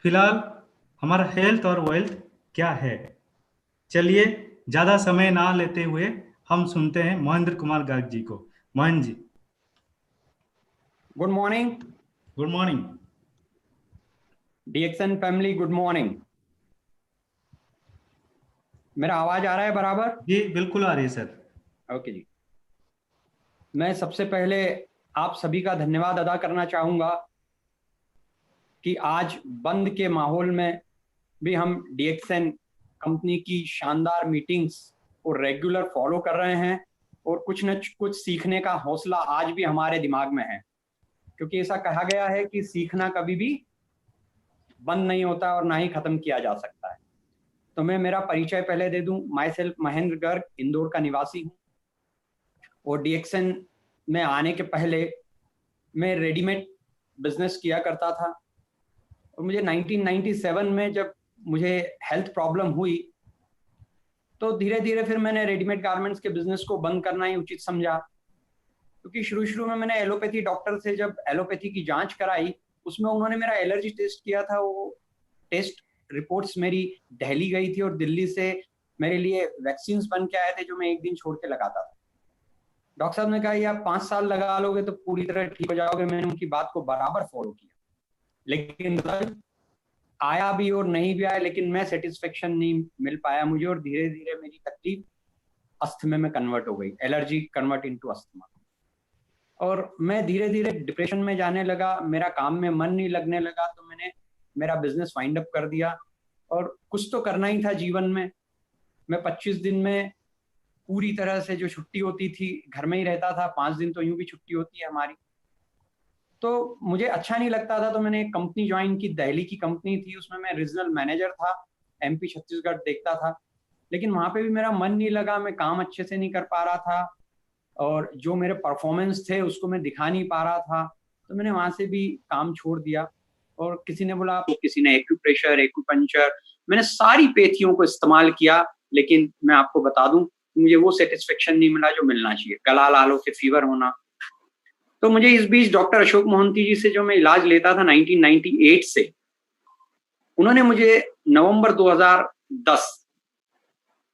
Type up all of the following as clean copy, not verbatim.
फिलहाल हमारा हेल्थ और वेल्थ क्या है। चलिए, ज्यादा समय ना लेते हुए हम सुनते हैं महेंद्र कुमार गर्ग जी को। Mahendra ji, good morning good morning. DXN family, good morning. मेरा आवाज आ रहा है बराबर? जी बिल्कुल आ रही है सर। ओके जी। मैं सबसे पहले आप सभी का धन्यवाद अदा करना चाहूंगा कि आज बंद के माहौल में भी हम डीएक्सन कंपनी की शानदार मीटिंग्स को रेगुलर फॉलो कर रहे हैं और कुछ न कुछ सीखने का हौसला आज भी हमारे दिमाग में है, क्योंकि ऐसा कहा गया है कि सीखना कभी भी बंद नहीं होता और ना ही खत्म किया जा सकता है। तो मैं मेरा परिचय पहले दे दूं। माई सेल्फ महेंद्र गर्ग, इंदौर का निवासी हूं और डीएक्सन में आने के पहले मैं रेडीमेड बिजनेस किया करता था। और मुझे 1997 में जब मुझे हेल्थ प्रॉब्लम हुई तो धीरे धीरे फिर मैंने रेडीमेड गारमेंट्स के बिजनेस को बंद करना ही उचित समझा, क्योंकि शुरू शुरू में मैंने एलोपैथी डॉक्टर से जब एलोपैथी की जांच कराई, उसमें उन्होंने मेरा एलर्जी टेस्ट किया था। वो टेस्ट रिपोर्ट्स मेरी दिल्ली गई थी और दिल्ली से मेरे लिए वैक्सीन बन के आए थे जो मैं एक दिन छोड़ के लगाता था। डॉक्टर साहब ने कहा ये आप 5 साल लगा लोगे तो पूरी तरह ठीक हो जाओगे। मैंने उनकी बात को बराबर फॉलो किया, लेकिन रिजल्ट आया भी और नहीं भी आया, लेकिन मैं सेटिस्फेक्शन नहीं मिल पाया मुझे, और धीरे धीरे मेरी तकलीफ अस्थमा में कन्वर्ट हो गई, एलर्जी कन्वर्ट इनटू अस्थमा। और मैं धीरे धीरे डिप्रेशन में जाने लगा, मेरा काम में मन नहीं लगने लगा, तो मैंने मेरा बिजनेस वाइंड अप कर दिया। और कुछ तो करना ही था जीवन में। मैं 25 दिन में पूरी तरह से जो छुट्टी होती थी घर में ही रहता था, 5 दिन तो यूं भी छुट्टी होती है हमारी। तो मुझे अच्छा नहीं लगता था, तो मैंने एक कंपनी ज्वाइन की, दिल्ली की कंपनी थी, उसमें मैं रीजनल मैनेजर था, एमपी छत्तीसगढ़ देखता था। लेकिन वहां पे भी मेरा मन नहीं लगा, मैं काम अच्छे से नहीं कर पा रहा था और जो मेरे परफॉर्मेंस थे उसको मैं दिखा नहीं पा रहा था। तो मैंने वहां से भी काम छोड़ दिया। और किसी ने बोला, तो किसी ने एक्यूप्रेशर, एक्यूपंक्चर, मैंने सारी पेथियों को इस्तेमाल किया, लेकिन मैं आपको बता दूं मुझे वो सेटिस्फेक्शन नहीं मिला जो मिलना चाहिए। गला लाल होकर फीवर होना। तो मुझे इस बीच डॉक्टर अशोक मोहंती जी से जो मैं इलाज लेता था 1998 से, उन्होंने मुझे नवंबर 2010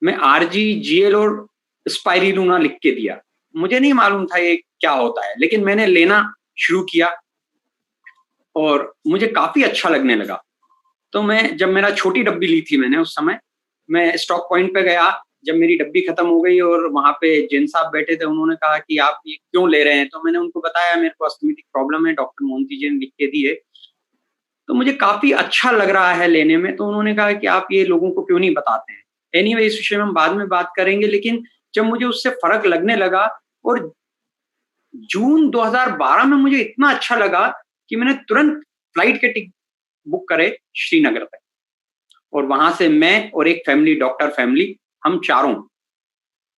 में आरजी, जीएल और स्पाइरिलूना लिख के दिया। मुझे नहीं मालूम था ये क्या होता है, लेकिन मैंने लेना शुरू किया और मुझे काफी अच्छा लगने लगा। तो मैं, जब मेरा छोटी डब्बी ली थी मैंने उस समय, मैं स्टॉक पॉइंट पे गया, जब मेरी डब्बी खत्म हो गई और वहां पे जैन साहब बैठे थे, उन्होंने कहा कि आप ये क्यों ले रहे हैं। तो मैंने उनको बताया मेरे को अस्थमेटिक प्रॉब्लम है, डॉक्टर मोहंती जी ने लिख के दी है, तो मुझे काफी अच्छा लग रहा है लेने में। तो उन्होंने कहा कि आप ये लोगों को क्यों नहीं बताते हैं। एनीवे, इस विषय में हम बाद में बात करेंगे। लेकिन जब मुझे उससे फर्क लगने लगा और जून 2012 में मुझे इतना अच्छा लगा कि मैंने तुरंत फ्लाइट के टिकट बुक करे श्रीनगर तक, और वहां से मैं और एक फैमिली, डॉक्टर फैमिली, हम चारों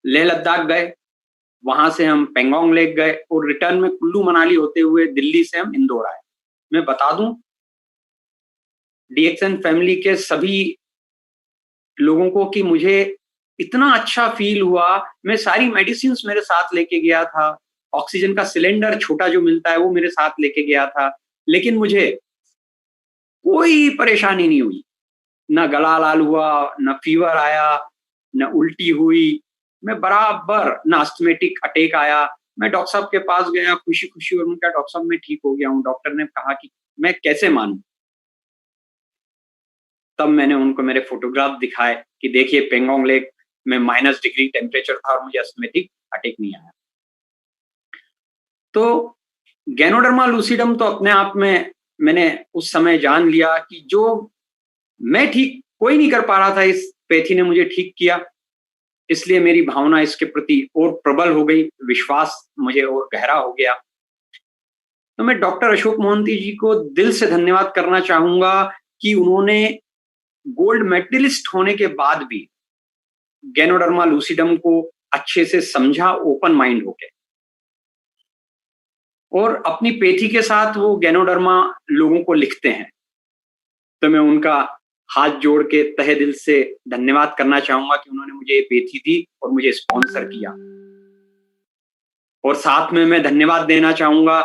लेह लद्दाख गए। वहां से हम पेंगोंग लेक गए और रिटर्न में कुल्लू मनाली होते हुए दिल्ली से हम इंदौर आए। मैं बता दूं, डीएक्सन फैमिली के सभी लोगों को कि मुझे इतना अच्छा फील हुआ। मैं सारी मेडिसिन मेरे साथ लेके गया था, ऑक्सीजन का सिलेंडर छोटा जो मिलता है वो मेरे साथ लेके गया था, लेकिन मुझे कोई परेशानी नहीं हुई। न गला लाल हुआ, न फीवर आया, न उल्टी हुई। मैं बराबर, न अस्थमेटिक अटैक आया। मैं डॉक्टर साहब के पास गया खुशी खुशी और उनका, डॉक्टर साहब मैं ठीक हो गया हूँ। डॉक्टर ने कहा कि मैं कैसे मानूं। तब मैंने उनको मेरे फोटोग्राफ दिखाए कि देखिए पेंगोंग लेक में -डिग्री टेम्परेचर था और मुझे अस्थमेटिक अटैक नहीं आया। तो गैनोडर्मा लूसिडम तो अपने आप में मैंने उस समय जान लिया कि जो मैं ठीक कोई नहीं कर पा रहा था, इस पैथी ने मुझे ठीक किया। इसलिए मेरी भावना इसके प्रति और प्रबल हो गई, विश्वास मुझे और गहरा हो गया। तो मैं डॉक्टर अशोक मोहंती जी को दिल से धन्यवाद करना चाहूंगा कि उन्होंने गोल्ड मेडलिस्ट होने के बाद भी गैनोडर्मा लूसिडम को अच्छे से समझा, ओपन माइंड होके, और अपनी पेथी के साथ वो गैनोडर्मा लोगों को लिखते हैं। तो मैं उनका हाथ जोड़ के तहे दिल से धन्यवाद करना चाहूंगा कि उन्होंने मुझे ये पेथी दी और मुझे स्पॉन्सर किया। और साथ में मैं धन्यवाद देना चाहूंगा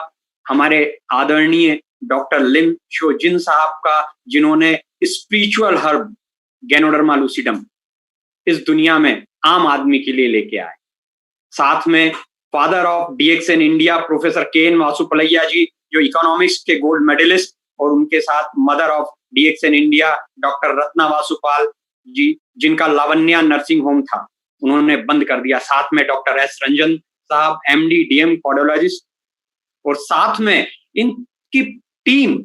हमारे आदरणीय डॉक्टर लिन शोजिन साहब का, जिन्होंने स्पिरिचुअल हर्ब गैनोडर्मा लूसिडम इस दुनिया में आम आदमी के लिए लेके आए। साथ में father of DXN India professor K N Vasupalaiya ji, जो इकोनॉमिक्स के गोल्ड मेडलिस्ट, और उनके साथ mother of DXN India doctor Ratna Vasupal ji, जिनका लावण्या नर्सिंग होम था, उन्होंने बंद कर दिया। साथ में डॉक्टर एस रंजन साहब, एमडी डीएम कार्डियोलॉजिस्ट, और साथ में इनकी टीम,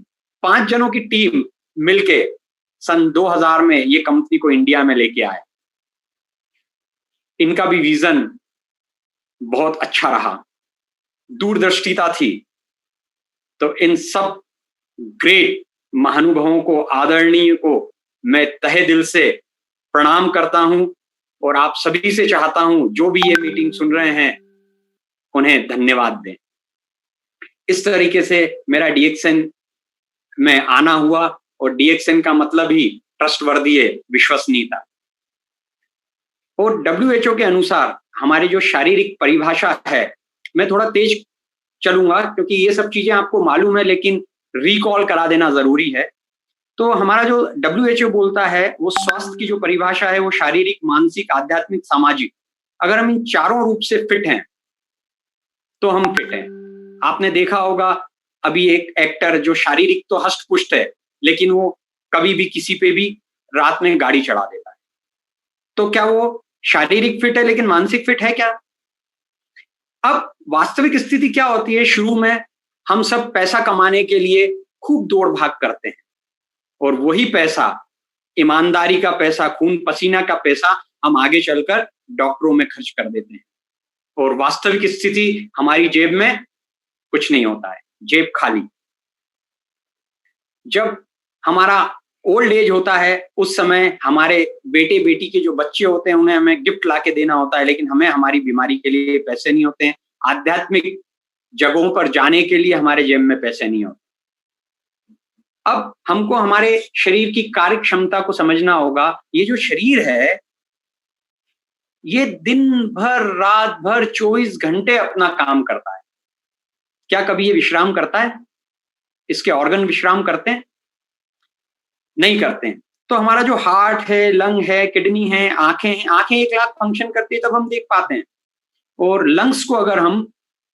5 जनों की टीम मिलके सन 2000 में ये कंपनी को इंडिया में लेके आए। इनका भी विजन बहुत अच्छा रहा, दूरदर्शिता थी। तो इन सब ग्रेट महानुभावों को, आदरणीय को मैं तहे दिल से प्रणाम करता हूं, और आप सभी से चाहता हूं जो भी ये मीटिंग सुन रहे हैं उन्हें धन्यवाद दें। इस तरीके से मेरा डीएक्सएन में आना हुआ, और डीएक्सएन का मतलब ही ट्रस्टवर्दी है, विश्वसनीयता। और डब्ल्यूएचओ के अनुसार हमारी जो शारीरिक परिभाषा है, मैं थोड़ा तेज चलूंगा क्योंकि ये सब चीजें आपको मालूम है, लेकिन रिकॉल करा देना जरूरी है। तो हमारा जो डब्ल्यूएचओ बोलता है, वो स्वास्थ्य की जो परिभाषा है वो शारीरिक, मानसिक, आध्यात्मिक, सामाजिक, अगर हम इन चारों रूप से फिट हैं तो हम फिट हैं। आपने देखा होगा अभी एक एक्टर जो शारीरिक तो हष्ट पुष्ट है, लेकिन वो कभी भी किसी पे भी रात में गाड़ी चढ़ा देता है। तो क्या वो शारीरिक फिट है लेकिन मानसिक फिट है क्या? अब वास्तविक स्थिति क्या होती है, शुरू में हम सब पैसा कमाने के लिए खूब दौड़ भाग करते हैं, और वही पैसा, ईमानदारी का पैसा, खून पसीना का पैसा, हम आगे चलकर डॉक्टरों में खर्च कर देते हैं, और वास्तविक स्थिति हमारी जेब में कुछ नहीं होता है, जेब खाली। जब हमारा ओल्ड एज होता है, उस समय हमारे बेटे बेटी के जो बच्चे होते हैं उन्हें हमें गिफ्ट लाके देना होता है, लेकिन हमें हमारी बीमारी के लिए पैसे नहीं होते हैं। आध्यात्मिक जगहों पर जाने के लिए हमारे जेब में पैसे नहीं होते। अब हमको हमारे शरीर की कार्य क्षमता को समझना होगा। ये जो शरीर है, ये दिन भर, रात भर, 24 घंटे अपना काम करता है। क्या कभी ये विश्राम करता है? इसके ऑर्गन विश्राम करते हैं? नहीं करते हैं। तो हमारा जो हार्ट है, लंग है, किडनी है, आंखें हैं, आंखें 1 लाख फंक्शन करती है तब हम देख पाते हैं। और लंग्स को अगर हम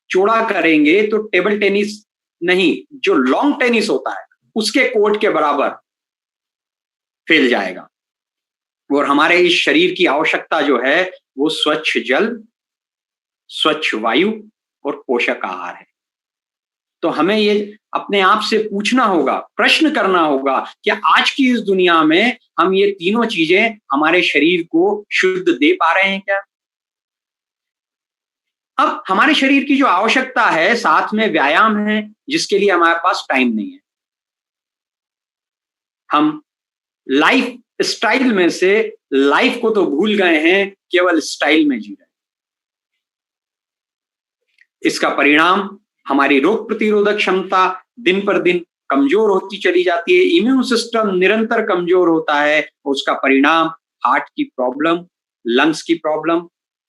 चौड़ा करेंगे तो टेबल टेनिस नहीं, जो लॉन्ग टेनिस होता है उसके कोर्ट के बराबर फैल जाएगा। और हमारे इस शरीर की आवश्यकता जो है वो स्वच्छ जल, स्वच्छ वायु और पोषक आहार है। तो हमें ये अपने आप से पूछना होगा, प्रश्न करना होगा कि आज की इस दुनिया में हम ये तीनों चीजें हमारे शरीर को शुद्ध दे पा रहे हैं क्या? अब हमारे शरीर की जो आवश्यकता है, साथ में व्यायाम है, जिसके लिए हमारे पास टाइम नहीं है। हम लाइफ स्टाइल में से लाइफ को तो भूल गए हैं, केवल स्टाइल में जी रहे हैं। इसका परिणाम हमारी रोग प्रतिरोधक क्षमता दिन पर दिन कमजोर होती चली जाती है, इम्यून सिस्टम निरंतर कमजोर होता है, और उसका परिणाम हार्ट की प्रॉब्लम, लंग्स की प्रॉब्लम,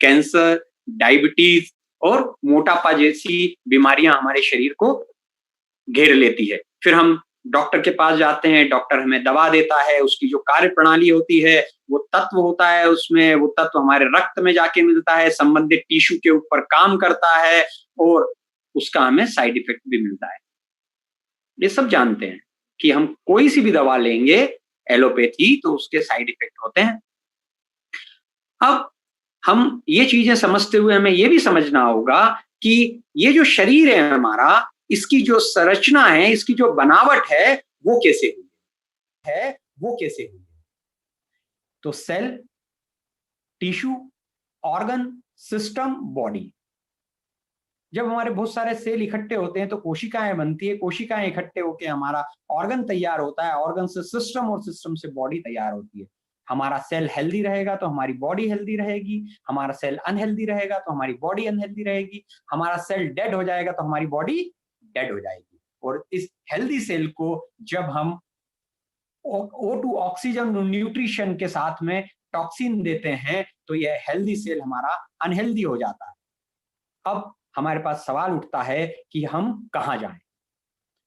कैंसर, डायबिटीज और मोटापा जैसी बीमारियां हमारे शरीर को घेर लेती है। फिर हम डॉक्टर के पास जाते हैं, डॉक्टर हमें दवा देता है, उसकी जो कार्य प्रणाली होती है, वो तत्व होता है उसमें, वो तत्व हमारे रक्त में जाके मिलता है, संबंधित टिश्यू के ऊपर काम करता है, और उसका हमें साइड इफेक्ट भी मिलता है। ये सब जानते हैं कि हम कोई सी भी दवा लेंगे एलोपैथी, तो उसके साइड इफेक्ट होते हैं। अब हम ये चीजें समझते हुए हमें ये भी समझना होगा कि ये जो शरीर है हमारा, इसकी जो संरचना है, इसकी जो बनावट है, वो कैसे हुई है। तो cell, tissue, organ, system, body. जब हमारे बहुत सारे सेल इकट्ठे होते हैं तो कोशिकाएं बनती है, कोशिकाएं इकट्ठे होकर हमारा ऑर्गन तैयार होता है, ऑर्गन से सिस्टम और सिस्टम से बॉडी तैयार होती है। हमारा सेल हेल्दी रहेगा तो हमारी बॉडी हेल्दी रहेगी, हमारा सेल अनहेल्दी रहेगा तो हमारी बॉडी अनहेल्दी रहेगी, हमारा सेल डेड हो जाएगा तो हमारी बॉडी डेड हो जाएगी। और इस हेल्दी सेल को जब हम O2 ऑक्सीजन न्यूट्रिशन के साथ में टॉक्सिन देते हैं तो यह हेल्दी सेल हमारा अनहेल्दी हो जाता है। अब हमारे पास सवाल उठता है कि हम कहां जाएं?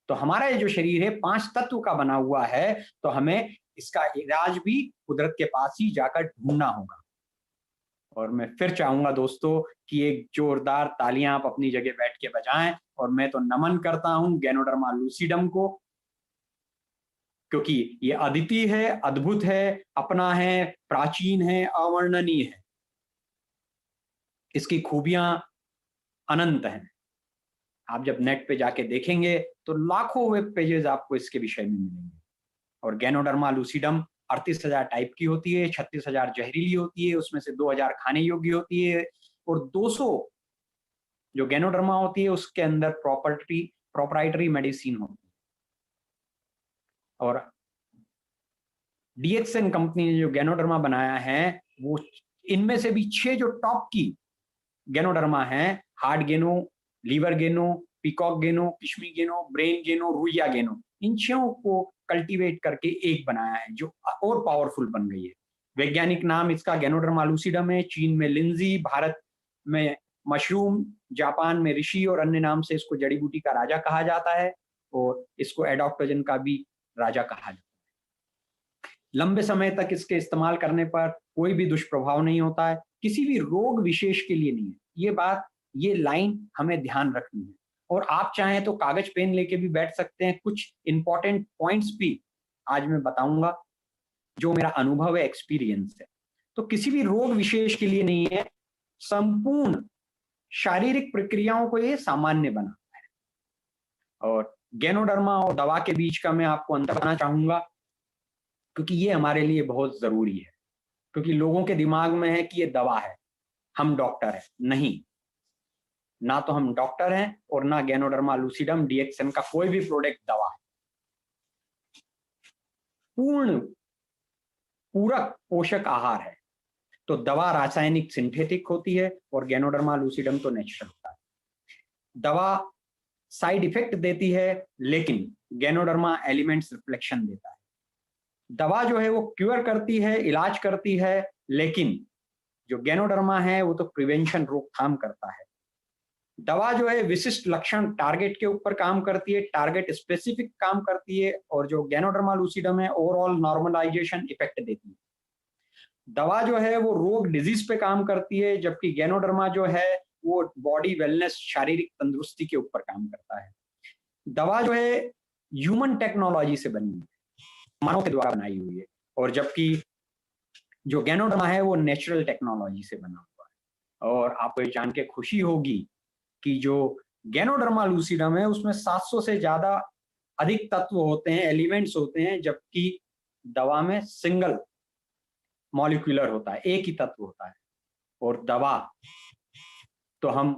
तो हमारा ये जो शरीर है 5 तत्व का बना हुआ है, तो हमें इसका इलाज भी कुदरत के पास ही जाकर ढूंढना होगा। और मैं फिर चाहूंगा दोस्तों कि एक जोरदार तालियां आप अपनी जगह बैठ के बजाएं, और मैं तो नमन करता हूं गैनोडर्मा लूसिडम को, क्योंकि ये अद्वितीय है, अद्भुत है, अपना है, प्राचीन है, अवर्णनीय है। इसकी खूबियां अनंत हैं। आप जब नेट पे जाके देखेंगे तो लाखों वेब पेजेस आपको इसके विषय में मिलेंगे। और गैनोडर्मा लूसिडम 38,000 टाइप की होती है, 36,000 जहरीली होती है, उसमें से 2,000 खाने योग्य होती है, और 200 जो गैनोडर्मा होती है उसके अंदर प्रोप्राइटरी मेडिसिन होती है। और डीएक्सएन कंपनी ने जो गैनोडर्मा बनाया है, वो इनमें से भी 6 जो टॉप की गैनोडर्मा है, heart गेनो, liver गेनो, peacock गेनो, किशमी गेनो, brain गेनो, Ruia गेनो, इन 6 को कल्टीवेट करके एक बनाया है जो और पावरफुल बन गई है। वैज्ञानिक नाम इसका गैनोडर्मा लूसिडम है। चीन में लिंजी, भारत में मशरूम, जापान में ऋषि, और अन्य नाम से इसको जड़ी बूटी का राजा कहा जाता है, और इसको एडॉप्टोजन का भी राजा कहा जाता है। लंबे समय तक इसके इस्तेमाल करने पर कोई भी दुष्प्रभाव नहीं होता है, किसी भी रोग विशेष के लिए नहीं है। ये बात, ये लाइन हमें ध्यान रखनी है। और आप चाहें तो कागज पेन लेके भी बैठ सकते हैं। कुछ इंपॉर्टेंट पॉइंट्स भी आज मैं बताऊंगा जो मेरा अनुभव है, एक्सपीरियंस है। तो किसी भी रोग विशेष के लिए नहीं है, संपूर्ण शारीरिक प्रक्रियाओं को ये सामान्य बनाता है। और गैनोडर्मा और दवा के बीच का मैं आपको अंतर बताना चाहूंगा, क्योंकि ये हमारे लिए बहुत जरूरी है। क्योंकि लोगों के दिमाग में है कि ये दवा है, हम डॉक्टर हैं। नहीं, ना तो हम डॉक्टर हैं और ना गैनोडर्मा लूसिडम डीएक्सएन का कोई भी प्रोडक्ट दवा है। पूरक पोषक आहार है। तो दवा रासायनिक सिंथेटिक होती है और गैनोडर्मा लूसिडम तो नेचुरल होता है। दवा साइड इफेक्ट देती है, लेकिन गैनोडर्मा एलिमेंट्स रिफ्लेक्शन देता है। दवा जो है वो क्योर करती है, इलाज करती है, लेकिन जो गैनोडर्मा है वो तो प्रिवेंशन, रोकथाम करता है। दवा जो है विशिष्ट लक्षण, टारगेट के ऊपर काम करती है, टारगेट स्पेसिफिक काम करती है, और जो गैनोडर्मा लूसिडम है ओवरऑल नॉर्मलाइजेशन इफेक्ट देती है। दवा जो है वो रोग, डिजीज पे काम करती है, जबकि गैनोडर्मा जो है वो बॉडी वेलनेस, शारीरिक तंदुरुस्ती के ऊपर काम करता है। दवा जो है ह्यूमन टेक्नोलॉजी से बनी है, मानव के द्वारा बनाई हुई है, और जबकि जो गैनोडर्मा है वो नेचुरल टेक्नोलॉजी से बना हुआ है। और आपको ये जान के खुशी होगी कि जो गैनोडर्मा लूसिडम है उसमें 700 से ज्यादा अधिक तत्व होते हैं, एलिमेंट्स होते हैं, जबकि दवा में सिंगल मॉलिक्यूलर होता है, एक ही तत्व होता है। और दवा तो हम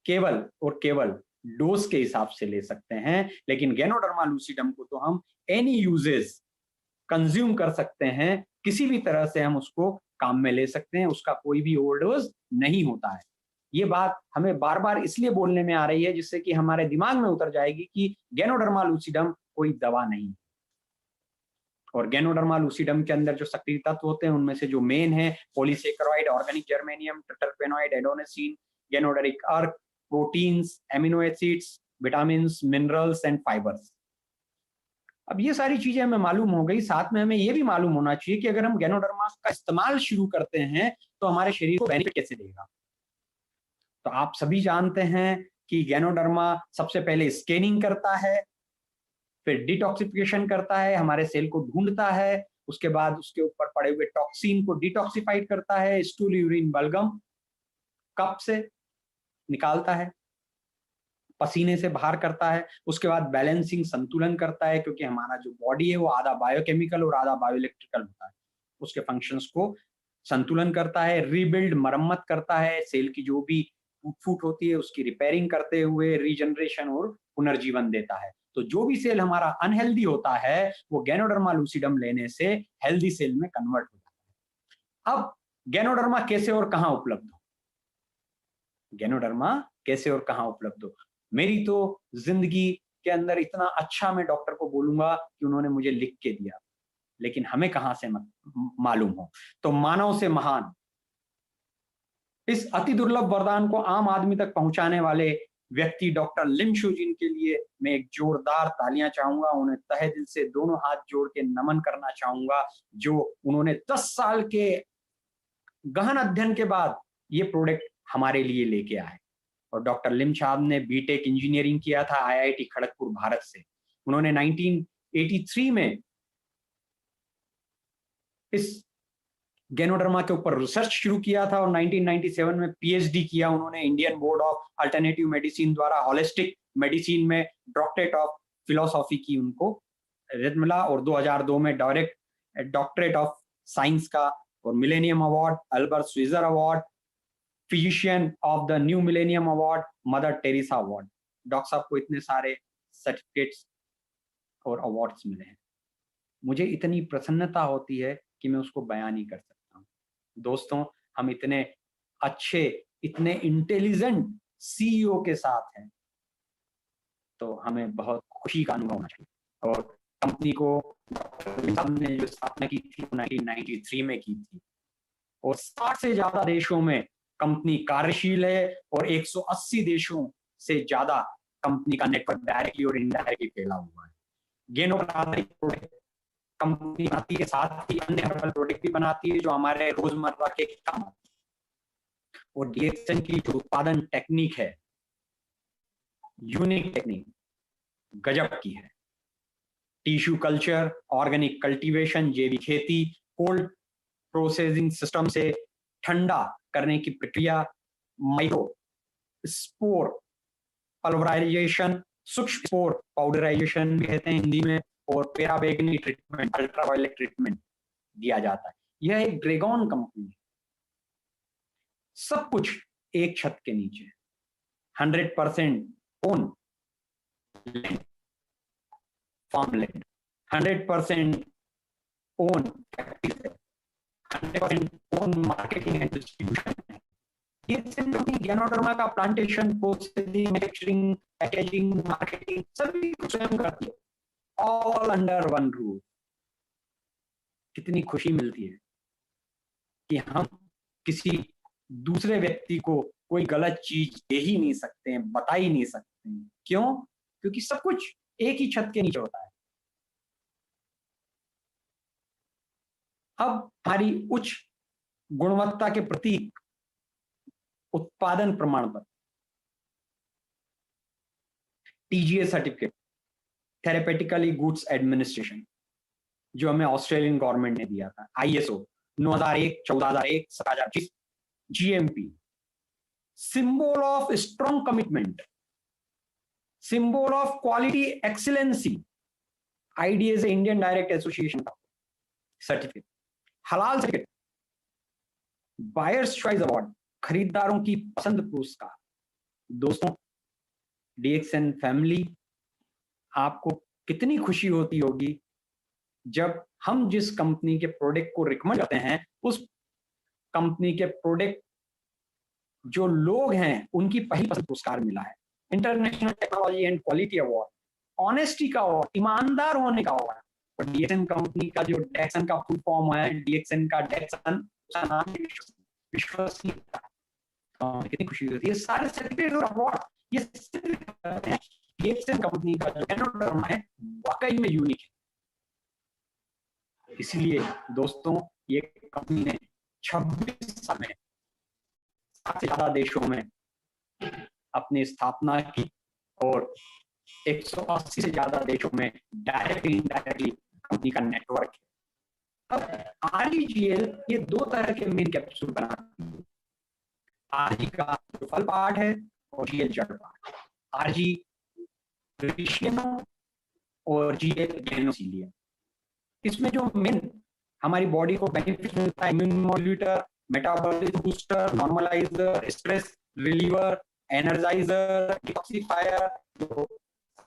केवल और केवल डोज के हिसाब से ले सकते हैं, लेकिन गैनोडर्मा लूसिडम को तो हम एनी यूजेस कंज्यूम कर सकते हैं, किसी भी तरह से हम उसको काम में ले सकते हैं, उसका कोई भी ओवरडोज नहीं होता है। ये बात हमें बार बार इसलिए बोलने में आ रही है जिससे कि हमारे दिमाग में उतर जाएगी कि गैनोडर्मा लूसिडम कोई दवा नहीं। और गैनोडर्मा लूसिडम के अंदर जो सक्रिय तत्व होते हैं उनमें से जो मेन है पॉलीसेकेराइड, ऑर्गेनिक जर्मेनियम, टर्पेनॉइड, एडोनेसिन, गैनोडरिक अर्क, proteins, amino acids, vitamins, minerals and fibres. अब ये सारी चीजें हमें मालूम हो गई, साथ में हमें ये भी मालूम होना चाहिए कि अगर हम गैनोडर्मा का इस्तेमाल शुरू करते हैं तो हमारे शरीर को बेनिफिट कैसे देगा। तो आप सभी जानते हैं कि गैनोडर्मा सबसे पहले स्कैनिंग करता है, फिर डिटॉक्सिफिकेशन करता है, हमारे सेल को ढूंढता है, उसके बाद उसके ऊपर पड़े हुए टॉक्सिन को डिटॉक्सिफाइड करता है, स्टूल, यूरिन, बलगम कप से निकालता है, पसीने से बाहर करता है, उसके बाद बैलेंसिंग, संतुलन करता है, क्योंकि हमारा जो बॉडी है वो आधा बायोकेमिकल और आधा बायोइलेक्ट्रिकल होता है। उसके फंक्शंस को संतुलन करता है, रीबिल्ड, मरम्मत करता है, सेल की जो भी टूट फूट होती है उसकी रिपेयरिंग करते हुए रीजनरेशन और पुनर्जीवन देता है। तो जो भी सेल हमारा अनहेल्दी होता है वो गैनोडर्मा लूसिडम लेने से हेल्दी सेल में कन्वर्ट हो जाता है। अब गैनोडर्मा कैसे और कहां उपलब्ध हो, गैनोडर्मा कैसे और कहां उपलब्ध हो, मेरी तो जिंदगी के अंदर इतना अच्छा मैं डॉक्टर को बोलूंगा कि उन्होंने मुझे लिख के दिया, लेकिन हमें कहां से मालूम हो। तो मानव से महान इस अति दुर्लभ वरदान को आम आदमी तक पहुंचाने वाले व्यक्ति डॉक्टर लिम शूजिन के लिए मैं एक जोरदार तालियां चाहूंगा, उन्हें तहे दिल से दोनों हाथ जोड़ के नमन करना चाहूंगा, जो उन्होंने 10 साल के गहन अध्ययन के बाद ये प्रोडक्ट हमारे लिए लेके आए। और डॉक्टर लिम साहब ने बीटेक इंजीनियरिंग किया था आईआईटी खड़गपुर भारत से। उन्होंने 1983 में इस गैनोडर्मा के ऊपर रिसर्च शुरू किया था और 1997 में पीएचडी किया उन्होंने Indian board of alternative medicine द्वारा। होलिस्टिक मेडिसिन में डॉक्टरेट ऑफ फिलोसॉफी की उनको रिट मिला और 2002 में डायरेक्ट डॉक्टरेट ऑफ साइंस का और मिलेनियम अवार्ड, अल्बर्ट स्विजर award, physician of the new millennium award, Mother Teresa award. Doctor साहब को इतने सारे सर्टिफिकेट्स और अवार्ड्स मिले हैं। मुझे इतनी प्रसन्नता होती है कि मैं उसको बयान नहीं कर सकता हूँ। दोस्तों, हम इतने अच्छे, इतने इंटेलिजेंट सीईओ के साथ हैं, तो हमें बहुत खुशी का अनुभव होना चाहिए। और कंपनी को हमने जो स्थापना की थी 1993 में की थी और 60 से ज्यादा देशों में कंपनी कार्यशील है और 180 देशों से ज्यादा कंपनी का नेटवर्क डायरेक्टली और इनडायरेक्टली फैला हुआ है। गेनो आधारित प्रोडक्ट कंपनी बनाती है, साथ ही अन्य हर्बल प्रोडक्ट भी बनाती है जो हमारे रोजमर्रा के काम। और डीएक्सएन की जो उत्पादन टेक्निक है, यूनिक टेक्निक, गजब की है। टिश्यू कल्चर, ऑर्गेनिक कल्टीवेशन, जैविक खेती, कोल्ड प्रोसेसिंग सिस्टम से ठंडा करने की प्रक्रिया, माइक्रो स्पोर पल्वराइजेशन, सूक्ष्म स्पोर पाउडराइजेशन भी कहते हैं हिंदी में, और पैराबैगनी ट्रीटमेंट, अल्ट्रावायलेट ट्रीटमेंट दिया जाता है। यह एक ड्रैगन कंपनी है, सब कुछ एक छत के नीचे, 100% own land, farm land, 100% own factory, 100% own marketing and distribution है। ये गैनोडर्मा का plantation, processing, manufacturing, packaging, marketing सभी कुछ स्वयं करती है, ऑल अंडर वन रूफ। कितनी खुशी मिलती है कि हम किसी दूसरे व्यक्ति को कोई गलत चीज दे ही नहीं सकते हैं, बता ही नहीं सकते हैं। क्यों? क्योंकि सब कुछ एक ही छत के नीचे होता है। अब हमारी उच्च गुणवत्ता के प्रतीक उत्पादन प्रमाण पत्र, TGA certificate, therapeutically goods administration, जो हमें ऑस्ट्रेलियन गवर्नमेंट ने दिया था, ISO 9001, 14001, 17025, GMP, symbol of strong commitment, symbol of quality excellency, IDA से इंडियन डायरेक्ट एसोसिएशन का सर्टिफिकेट, हलाल सर्टिफिकेट, बायर्स चॉइस अवार्ड, खरीदारों की पसंद पुरस्कार। दोस्तों, डीएक्सएन फैमिली, आपको कितनी खुशी होती होगी जब हम जिस कंपनी के प्रोडक्ट को रिकमेंड करते हैं, उस कंपनी के प्रोडक्ट जो लोग हैं उनकी पहली पसंद पुरस्कार मिला है। International technology and quality award, honesty का अवार्ड, ईमानदार होने का अवार्ड। और डीएक्सएन कंपनी का जो डेक्सन का फुल फॉर्म है, डीएक्सएन का डेक्सन, उसका नाम है विश्वसनीयता। कितनी खुशी होती है। सारे सर्टिफिकेट और अवार्ड ये डीएक्सएन कंपनी का जो गैनोडर्मा है वाकई में यूनिक है। इसलिए दोस्तों, ये कंपनी ने 26 साल में 7 से ज्यादा देशों में अपनी स्थापना की और 180 से ज्यादा देशों में डायरेक्टली इनडायरेक्टली कंपनी का नेटवर्क है। अब आरजीजीएल ये 2 तरह के मेन कैप्सूल बनाती है, आरजी का जो फल पार्ट है और जीएल जड़ पार्ट। आरजी रिशियनो और जीएल गैनोसिलियम। इसमें जो मेन हमारी बॉडी को बेनिफिट मिलता है, immune modulator, metabolism booster, normaliser, stress reliever, energiser, detoxifier, जो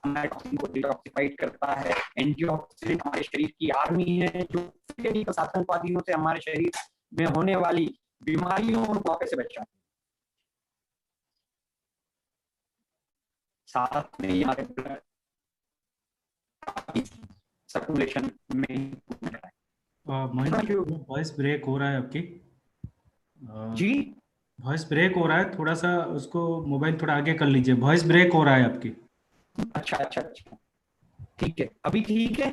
टॉक्सिन को डिटॉक्सिफाइड करता है, एंटीऑक्सीडेंट हमारे शरीर की आर्मी है जो आतंकवादियों से हमारे शरीर में होने वाली बीमारियों और मौके से बचाती है। साथ में हमारे सर्कुलेशन में महेंद्र, वॉइस ब्रेक हो रहा है आपकी। जी वॉइस ब्रेक हो रहा है, थोड़ा सा उसको मोबाइल थोड़ा आगे कर लीजिए, वॉइस ब्रेक हो रहा है आपकी। अच्छा अच्छा अच्छा, ठीक है, अभी ठीक है?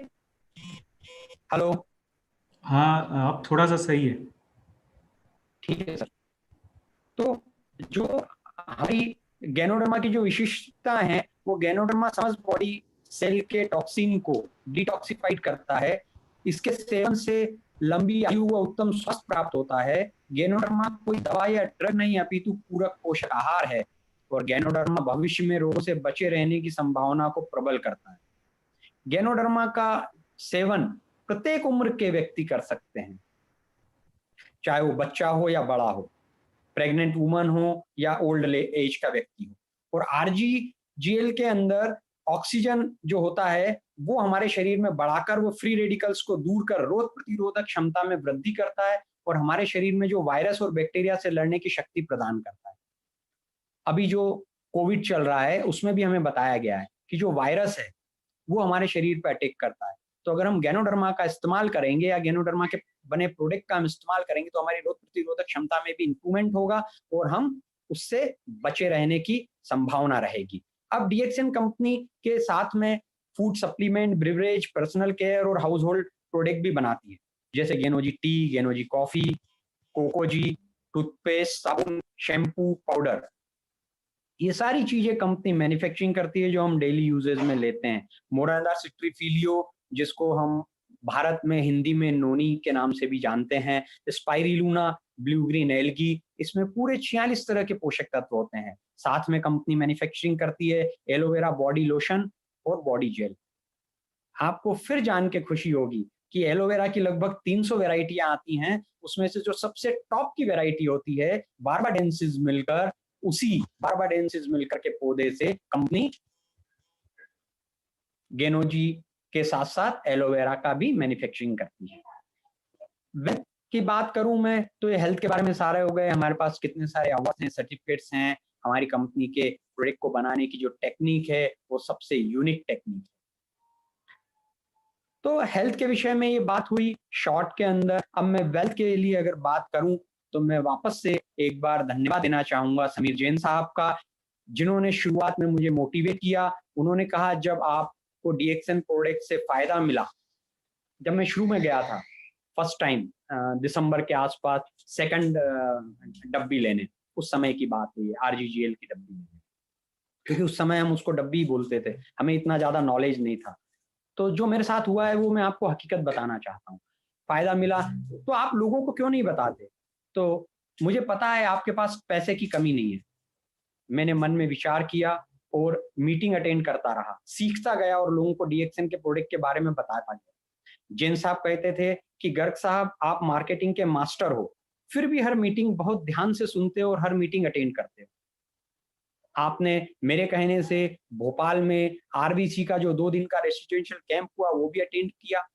हेलो। हाँ, अब थोड़ा सा सही है। ठीक है सर। तो जो हमारी गैनोडर्मा की जो विशिष्टता है, वो गैनोडर्मा समस्त बॉडी सेल के टॉक्सिन को डिटॉक्सिफाइड करता है। इसके सेवन से लंबी आयु व उत्तम स्वास्थ्य प्राप्त होता है। गैनोडर्मा कोई दवा या ड्रग नहीं अपितु पूरक पोषक आहार है। और गैनोडर्मा भविष्य में रोगों से बचे रहने की संभावना को प्रबल करता है। गैनोडर्मा का सेवन प्रत्येक उम्र के व्यक्ति कर सकते हैं, चाहे वो बच्चा हो या बड़ा हो, प्रेग्नेंट वुमन हो या ओल्ड एज का व्यक्ति हो। और आरजीजीएल के अंदर ऑक्सीजन जो होता है वो हमारे शरीर में बढ़ाकर वो फ्री रेडिकल्स को दूर कर रोग प्रतिरोधक क्षमता में वृद्धि करता है और हमारे शरीर में जो वायरस और बैक्टीरिया से लड़ने की शक्ति प्रदान करता है। अभी जो कोविड चल रहा है उसमें भी हमें बताया गया है कि जो वायरस है वो हमारे शरीर पर अटैक करता है। तो अगर हम गैनोडर्मा का इस्तेमाल करेंगे या गैनोडर्मा के बने प्रोडक्ट का हम इस्तेमाल करेंगे तो हमारी रोग प्रतिरोधक क्षमता में भी इंप्रूवमेंट होगा और हम उससे बचे रहने की संभावना रहेगी। अब डीएक्सएन कंपनी के साथ में food supplement, beverage, personal care और हाउस होल्ड प्रोडक्ट भी बनाती है, जैसे गेनोजी टी, गेनोजी कॉफी, कोकोजी, टूथपेस्ट, साबुन, शैम्पू, पाउडर। ये सारी चीजें कंपनी मैन्युफैक्चरिंग करती है जो हम डेली यूजेज में लेते हैं। मोरादा सिट्रीफिलियो, जिसको हम भारत में हिंदी में नोनी के नाम से भी जानते हैं, स्पाइरुलिना, ब्लू ग्रीन एल्गी, इसमें पूरे 46 तरह के पोषक तत्व होते हैं। साथ में कंपनी मैन्युफैक्चरिंग करती है एलोवेरा बॉडी लोशन और बॉडी जेल। आपको फिर जान के खुशी होगी कि एलोवेरा की लगभग 300 वेराइटियां आती हैं, उसमें से जो सबसे टॉप की वेराइटी होती है बारबाडेंसिस मिलकर, उसी बारबाडेंसिस मिलकर के पौधे से कंपनी गेनोजी के साथ साथ एलोवेरा का भी मैन्युफैक्चरिंग करती है। वेल्थ की बात करूं मैं तो ये हेल्थ के बारे में सारे हो गए। हमारे पास कितने सारे अवार्ड्स हैं, सर्टिफिकेट्स हैं। हमारी कंपनी के प्रोडक्ट को बनाने की जो टेक्निक है वो सबसे यूनिक टेक्निक है। तो हेल्थ के विषय में ये बात हुई शॉर्ट के अंदर। अब मैं वेल्थ के लिए अगर बात करूं तो मैं वापस से एक बार धन्यवाद देना चाहूंगा समीर जैन साहब का, जिन्होंने शुरुआत में मुझे मोटिवेट किया। उन्होंने कहा जब आपको डीएक्सएन प्रोडक्ट से फायदा मिला, जब मैं शुरू में गया था फर्स्ट टाइम दिसंबर के आसपास सेकंड डब्बी लेने, उस समय की बात है ये, आरजीजीएल की डब्बी लेने, क्योंकि उस समय हम उसको डब्बी बोलते थे, हमें इतना ज्यादा नॉलेज नहीं था। तो जो मेरे साथ हुआ है वो मैं आपको हकीकत बताना चाहता हूँ। फायदा मिला तो आप लोगों को क्यों नहीं बताते? तो मुझे पता है आपके पास पैसे की कमी नहीं है। मैंने मन में विचार किया और मीटिंग अटेंड करता रहा, सीखता गया और लोगों को डीएक्सएन के प्रोडक्ट के बारे में बताता गया। जैन साहब कहते थे कि गर्ग साहब आप मार्केटिंग के मास्टर हो, फिर भी हर मीटिंग बहुत ध्यान से सुनते हो और हर मीटिंग अटेंड करते हो। आपने मेरे कहने से भोपाल में आरबीसी का जो 2 दिन का रेसिडेंशियल कैंप हुआ वो भी अटेंड किया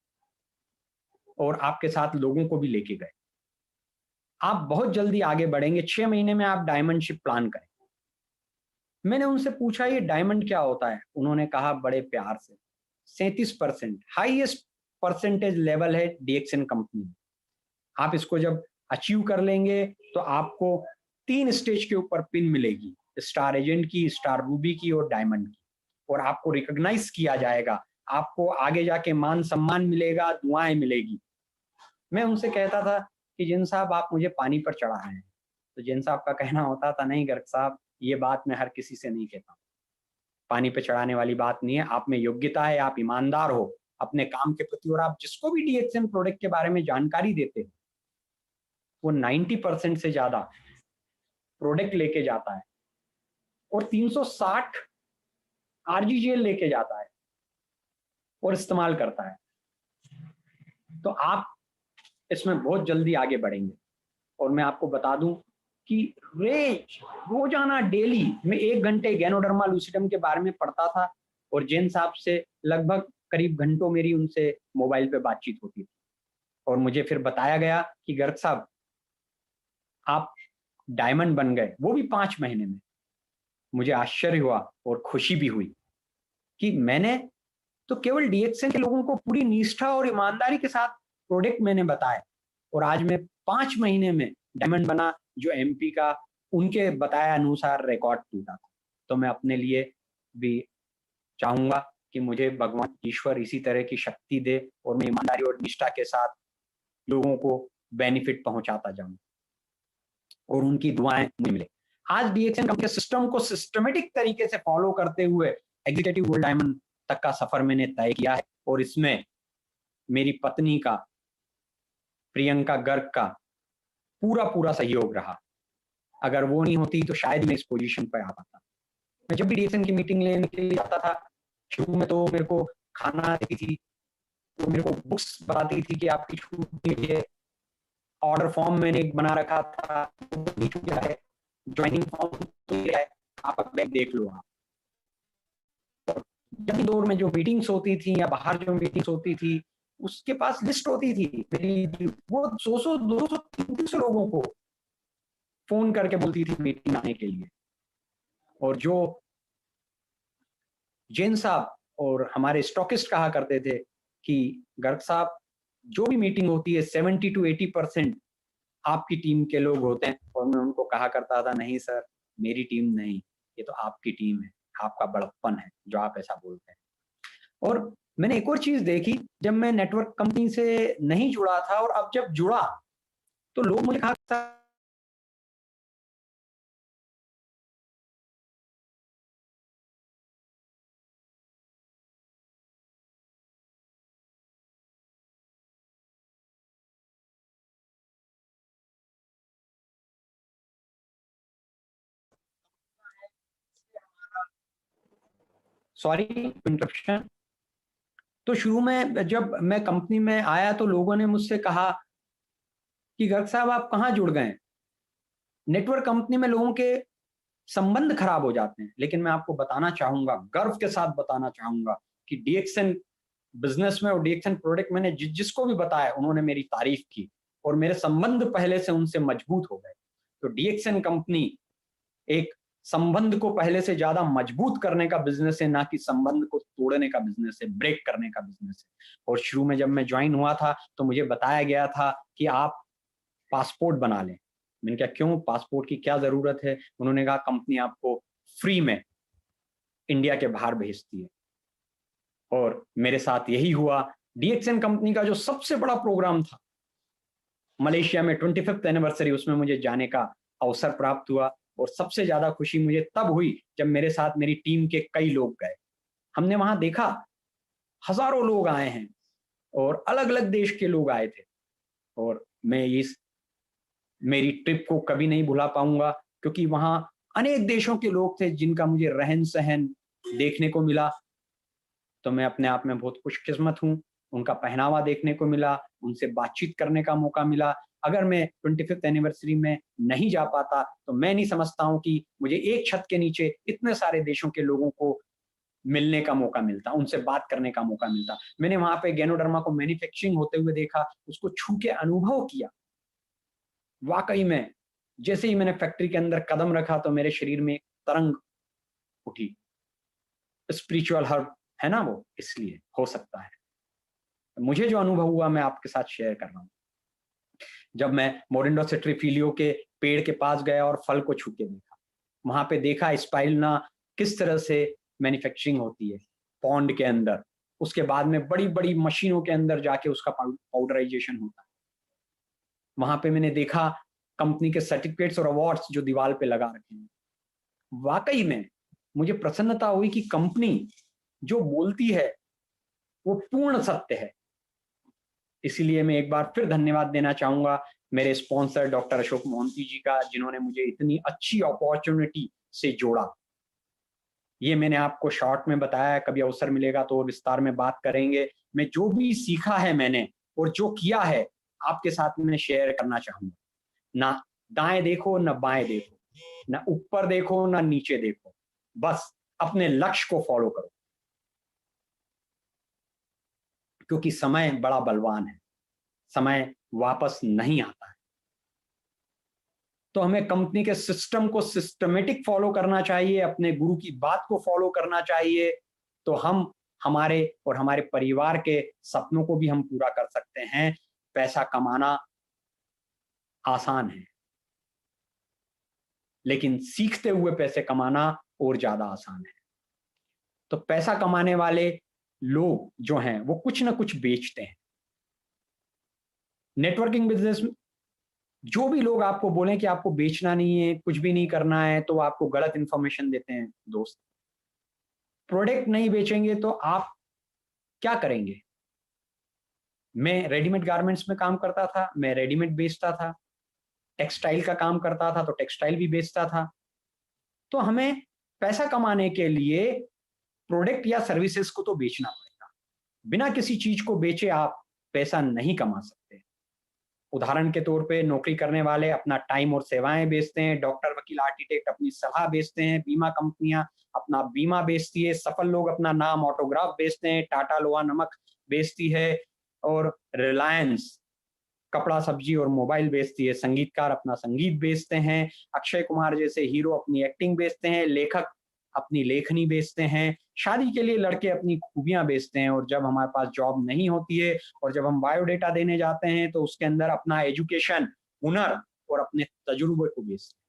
और आपके साथ लोगों को भी लेके गए। आप बहुत जल्दी आगे बढ़ेंगे, 6 महीने में आप डायमंडशिप प्लान करें। मैंने उनसे पूछा ये डायमंड क्या होता है? उन्होंने कहा बड़े प्यार से 37% हाईएस्ट परसेंटेज लेवल है डीएक्सएन कंपनी में। आप इसको जब अचीव कर लेंगे तो आपको 3 स्टेज के ऊपर पिन मिलेगी, स्टार एजेंट की, स्टार रूबी की और डायमंड की, और आपको रिकॉग्नाइज किया जाएगा। आपको आगे जाके मान सम्मान मिलेगा, दुआएं मिलेगी। मैं उनसे कहता था कि जिन साहब आप मुझे पानी पर चढ़ा रहे हैं। तो जिन साहब का कहना होता था नहीं गर्ग साहब, ये बात मैं हर किसी से नहीं कहता, पानी पे चढ़ाने वाली बात नहीं है। आप में योग्यता है, आप ईमानदार हो अपने काम के प्रति, और आप जिसको भी डीएक्सएन प्रोडक्ट के बारे में जानकारी देते हो वो 90% से ज्यादा प्रोडक्ट लेके जाता है और 360 आरजीजीएल लेके जाता है और इस्तेमाल करता है। तो आप इसमें बहुत जल्दी आगे बढ़ेंगे। और मैं आपको बता दूं कि रोजाना डेली मैं 1 घंटे गैनोडर्मा लूसिडम के बारे में पढ़ता था और जैन साहब से लगभग करीब घंटों मेरी उनसे मोबाइल पे बातचीत होती थी। और मुझे फिर बताया गया कि गर्ग साहब आप डायमंड बन गए, वो भी 5 महीने में। मुझे आश्चर्य हुआ और खुशी भी हुई कि मैंने तो केवल डीएक्सएन के लोगों को पूरी निष्ठा और ईमानदारी के साथ प्रोडक्ट मैंने बताया और आज मैं 5 महीने में डायमंड बना, जो एमपी का उनके बताए अनुसार रिकॉर्ड टूटा था। तो मैं अपने लिए भी चाहूंगा कि मुझे भगवान ईश्वर इसी तरह की शक्ति दे और मैं ईमानदारी और निष्ठा के साथ लोगों को बेनिफिट पहुंचाता जाऊं और उनकी दुआएं मुझे मिले। आज डीएक्सएन कंपनी के सिस्टम को सिस्टमेटिक तरीके से फॉलो करते हुए एग्जीक्यूटिव गोल्ड डायमंड तक का सफर मैंने तय किया है और इसमें मेरी पत्नी का, प्रियंका गर्ग का पूरा सहयोग रहा। अगर वो नहीं होती तो शायद मैं इस पोजीशन पर आ पाता। मैं जब भी डीएक्सएन की मीटिंग लेने के लिए जाता था, शुरू में तो मेरे को खाना देती थी, तो मेरे को बुक्स बताती थी कि आपकी छूट के लिए ऑर्डर फॉर्म मैंने एक बना रखा था, वो नहीं छूट गया है, ज्वाइनिंग फॉर्म तो ये है, आप बैग देख लो। आप जब भी दौर में जो मीटिंग्स होती थी या बाहर जो मीटिंग्स होती थी, उसके पास लिस्ट होती थी मेरी, वो 100 200 300 लोगों को फोन करके बोलती थी मीटिंग आने के लिए। और जो जैन साहब और हमारे स्टॉकिस्ट कहा करते थे कि गर्ग साहब, जो भी मीटिंग होती है 70 to 80% आपकी टीम के लोग होते हैं। और मैं उनको कहा करता था, नहीं सर, मेरी टीम नहीं, ये तो आपकी टीम है, आपका बड़प्पन है जो आप ऐसा बोलते हैं। और मैंने एक और चीज देखी, जब मैं नेटवर्क कंपनी से नहीं जुड़ा था और अब जब जुड़ा तो लोग मुझे कहा, सॉरी इंटरप्शन। तो शुरू में जब मैं कंपनी में आया तो लोगों ने मुझसे कहा कि गर्ग साहब आप कहाँ जुड़ गए। नेटवर्क कंपनी में लोगों के संबंध खराब हो जाते हैं, लेकिन मैं आपको बताना चाहूंगा, गर्व के साथ बताना चाहूंगा कि डीएक्सएन बिजनेस में और डीएक्सएन प्रोडक्ट मैंने जिसको भी बताया उन्होंने मेरी तारीफ की और मेरे संबंध पहले से उनसे मजबूत हो गए। तो डीएक्सएन कंपनी एक संबंध को पहले से ज्यादा मजबूत करने का बिजनेस है, ना कि संबंध को तोड़ने का बिजनेस है, ब्रेक करने का बिजनेस है। और शुरू में जब मैं ज्वाइन हुआ था तो मुझे बताया गया था कि आप पासपोर्ट बना लें। मैंने कहा क्यों, पासपोर्ट की क्या जरूरत है। उन्होंने कहा कंपनी आपको फ्री में इंडिया के बाहर भेजती है। और मेरे साथ यही हुआ। डीएक्सएन कंपनी का जो सबसे बड़ा प्रोग्राम था मलेशिया में 25th एनिवर्सरी, उसमें मुझे जाने का अवसर प्राप्त हुआ। और सबसे ज्यादा खुशी मुझे तब हुई जब मेरे साथ मेरी टीम के कई लोग गए। हमने वहां देखा हजारों लोग आए हैं और अलग अलग देश के लोग आए थे। और मैं इस मेरी ट्रिप को कभी नहीं भुला पाऊंगा, क्योंकि वहां अनेक देशों के लोग थे जिनका मुझे रहन सहन देखने को मिला। तो मैं अपने आप में बहुत खुशकिस्मत हूँ। उनका पहनावा देखने को मिला, उनसे बातचीत करने का मौका मिला। अगर मैं 25th एनिवर्सरी में नहीं जा पाता तो मैं नहीं समझता हूँ कि मुझे एक छत के नीचे इतने सारे देशों के लोगों को मिलने का मौका मिलता, उनसे बात करने का मौका मिलता। मैंने वहां पे गैनोडर्मा को मैन्युफैक्चरिंग होते हुए देखा, उसको छू के अनुभव किया। वाकई में जैसे ही मैंने फैक्ट्री के अंदर कदम रखा तो मेरे शरीर में एक तरंग उठी। स्पिरिचुअल हर्ब है ना वो, इसलिए हो सकता है। मुझे जो अनुभव हुआ मैं आपके साथ शेयर कर रहा हूँ। जब मैं मोरिंडो सेट्रीफिलियो के पेड़ के पास गया और फल को छू के देखा, वहां पे देखा स्पाइरुलिना किस तरह से मैन्युफैक्चरिंग होती है पॉन्ड के अंदर, उसके बाद में बड़ी बड़ी मशीनों के अंदर जाके उसका पाउडराइजेशन होता है। वहां पे मैंने देखा कंपनी के सर्टिफिकेट्स और अवार्ड्स जो दीवार पे लगा रखे हैं। वाकई में मुझे प्रसन्नता हुई कि कंपनी जो बोलती है वो पूर्ण सत्य है। इसीलिए मैं एक बार फिर धन्यवाद देना चाहूंगा मेरे स्पॉन्सर डॉक्टर अशोक मोहंती जी का, जिन्होंने मुझे इतनी अच्छी अपॉर्चुनिटी से जोड़ा। ये मैंने आपको शॉर्ट में बताया, कभी अवसर मिलेगा तो और विस्तार में बात करेंगे। मैं जो भी सीखा है मैंने और जो किया है आपके साथ में शेयर करना चाहूंगा। ना दाएं देखो ना बाएं देखो, ना ऊपर देखो ना नीचे देखो, बस अपने लक्ष्य को फॉलो करो, क्योंकि समय बड़ा बलवान है, समय वापस नहीं आता है। तो हमें कंपनी के सिस्टम को सिस्टमेटिक फॉलो करना चाहिए, अपने गुरु की बात को फॉलो करना चाहिए। तो हम हमारे और हमारे परिवार के सपनों को भी हम पूरा कर सकते हैं। पैसा कमाना आसान है, लेकिन सीखते हुए पैसे कमाना और ज्यादा आसान है। तो पैसा कमाने वाले लोग जो हैं वो कुछ ना कुछ बेचते हैं। नेटवर्किंग बिजनेस में जो भी लोग आपको बोलें कि आपको बेचना नहीं है, कुछ भी नहीं करना है, तो आपको गलत इंफॉर्मेशन देते हैं दोस्त। प्रोडक्ट नहीं बेचेंगे तो आप क्या करेंगे? मैं रेडीमेड गारमेंट्स में काम करता था, मैं रेडीमेड बेचता था। टेक्सटाइल का काम करता था तो टेक्सटाइल भी बेचता था। तो हमें पैसा कमाने के लिए प्रोडक्ट या सर्विसेज को तो बेचना पड़ेगा। बिना किसी चीज को बेचे आप पैसा नहीं कमा सकते। उदाहरण के तौर पे नौकरी करने वाले अपना टाइम और सेवाएं बेचते हैं, डॉक्टर, वकील, आर्किटेक्ट अपनी सलाह बेचते हैं, बीमा कंपनियां अपना बीमा बेचती है, सफल लोग अपना नाम, ऑटोग्राफ बेचते हैं, टाटा लोहा नमक बेचती है, और रिलायंस कपड़ा, सब्जी और मोबाइल बेचती है, संगीतकार अपना संगीत बेचते हैं, अक्षय कुमार जैसे हीरो अपनी एक्टिंग बेचते हैं, लेखक अपनी लेखनी बेचते हैं, शादी के लिए लड़के अपनी खूबियां बेचते हैं, और जब हमारे पास जॉब नहीं होती है और जब हम बायोडेटा देने जाते हैं तो उसके अंदर अपना एजुकेशन, हुनर और अपने तजुर्बे को बेचते हैं।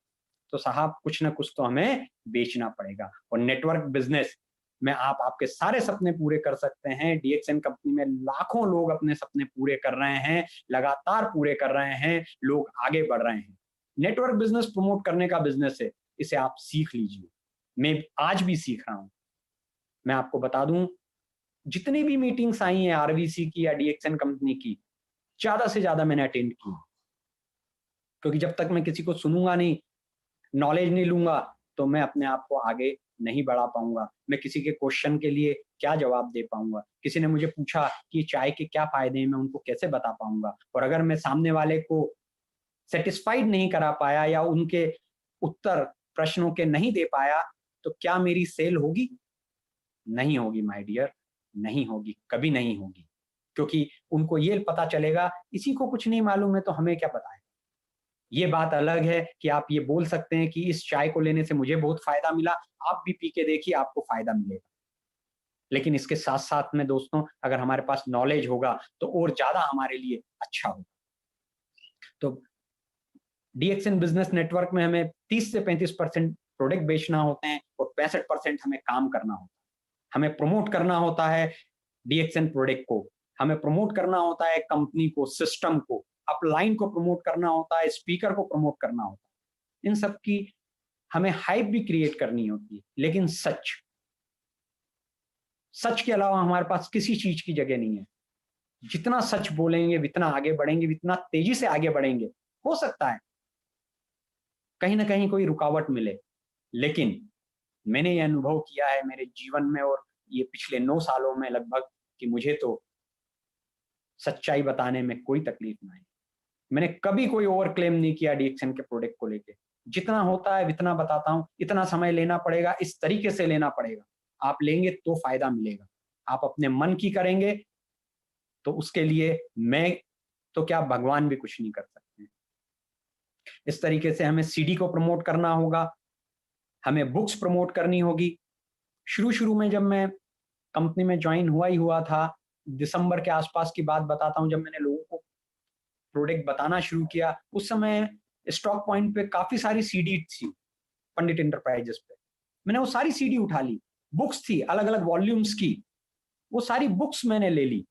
तो साहब कुछ ना कुछ तो हमें बेचना पड़ेगा। और नेटवर्क बिजनेस में आप आपके सारे सपने पूरे कर सकते हैं। डीएक्सएन कंपनी में लाखों लोग अपने सपने पूरे कर रहे हैं, लगातार पूरे कर रहे हैं, लोग आगे बढ़ रहे हैं। नेटवर्क बिजनेस प्रमोट करने का बिजनेस है, इसे आप सीख लीजिए। मैं आज भी सीख रहा हूं। मैं आपको बता दूं, जितनी भी मीटिंग्स आई हैं आरवीसी की या डीएक्सएन कंपनी की, ज्यादा से ज्यादा मैंने अटेंड की, क्योंकि जब तक मैं किसी को सुनूंगा नहीं, नॉलेज नहीं लूंगा, तो मैं अपने आप को आगे नहीं बढ़ा पाऊंगा। मैं किसी के क्वेश्चन के लिए क्या जवाब दे पाऊंगा? किसी ने मुझे पूछा कि चाय के क्या फायदे हैं, मैं उनको कैसे बता पाऊंगा? और अगर मैं सामने वाले को सेटिस्फाइड नहीं करा पाया या उनके उत्तर प्रश्नों के नहीं दे पाया, तो क्या मेरी सेल होगी? नहीं होगी माय डियर, नहीं होगी, कभी नहीं होगी। क्योंकि उनको ये पता चलेगा इसी को कुछ नहीं मालूम है तो हमें क्या पता है। ये बात अलग है कि आप ये बोल सकते हैं कि इस चाय को लेने से मुझे बहुत फायदा मिला, आप भी पी के देखिए, आपको फायदा मिलेगा। लेकिन इसके साथ साथ में दोस्तों, अगर हमारे पास नॉलेज होगा तो और ज्यादा हमारे लिए अच्छा होगा। तो डीएक्सएन बिजनेस नेटवर्क में हमें 30 से 35% प्रोडक्ट बेचना होते हैं और 65% हमें काम करना होता है। हमें प्रमोट करना होता है डीएक्सएन प्रोडक्ट को, हमें प्रमोट करना होता है कंपनी को, सिस्टम को, अपलाइन को प्रमोट करना होता है, स्पीकर को प्रमोट करना होता है। इन सब की हमें हाइप भी क्रिएट करनी होती है। लेकिन सच के अलावा हमारे पास किसी चीज की जगह नहीं है। जितना सच बोलेंगे जितना आगे बढ़ेंगे, जितना तेजी से आगे बढ़ेंगे। हो सकता है कहीं ना कहीं कोई रुकावट मिले, लेकिन मैंने ये अनुभव किया है मेरे जीवन में और ये पिछले 9 सालों में लगभग, कि मुझे तो सच्चाई बताने में कोई तकलीफ ना आई। मैंने कभी कोई ओवर क्लेम नहीं किया डीएक्सएन के प्रोडक्ट को लेके। जितना होता है इतना बताता हूँ। इतना समय लेना पड़ेगा, इस तरीके से लेना पड़ेगा। आप लेंगे तो फायदा मिलेगा। आप अपने मन की करेंगे तो उसके लिए मैं तो क्या, भगवान भी कुछ नहीं कर सकते। इस तरीके से हमें सीडी को प्रमोट करना होगा, हमें बुक्स प्रमोट करनी होगी। शुरू में जब मैं कंपनी में ज्वाइन हुआ ही हुआ था, दिसंबर के आसपास की बात बताता हूँ, जब मैंने लोगों को प्रोडक्ट बताना शुरू किया, उस समय स्टॉक पॉइंट पे काफी सारी सीडी थी पंडित इंटरप्राइजेस पे। मैंने वो सारी सीडी उठा ली। बुक्स थी अलग अलग वॉल्यूम्स की, वो सारी बुक्स मैंने ले ली।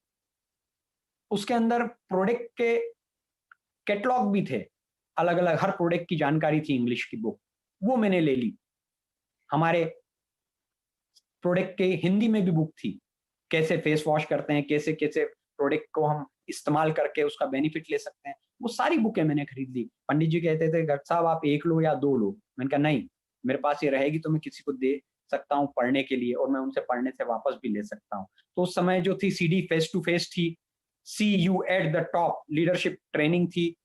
उसके अंदर प्रोडक्ट के कैटलॉग भी थे, अलग अलग हर प्रोडक्ट की जानकारी थी, इंग्लिश की बुक, वो मैंने ले ली। हमारे प्रोडक्ट के हिंदी में भी बुक थी, कैसे फेस वॉश करते हैं, कैसे कैसे प्रोडक्ट को हम इस्तेमाल करके उसका बेनिफिट ले सकते हैं, वो सारी बुकें मैंने खरीद ली। पंडित जी कहते थे डॉक्टर साहब आप 1 लो या 2 लो। मैंने कहा नहीं, मेरे पास ये रहेगी तो मैं किसी को दे सकता हूँ पढ़ने के लिए, और मैं उनसे पढ़ने से वापस भी ले सकता हूँ। तो उस समय जो थी सीडी फेस टू फेस थी, see you at the top leadership training थी,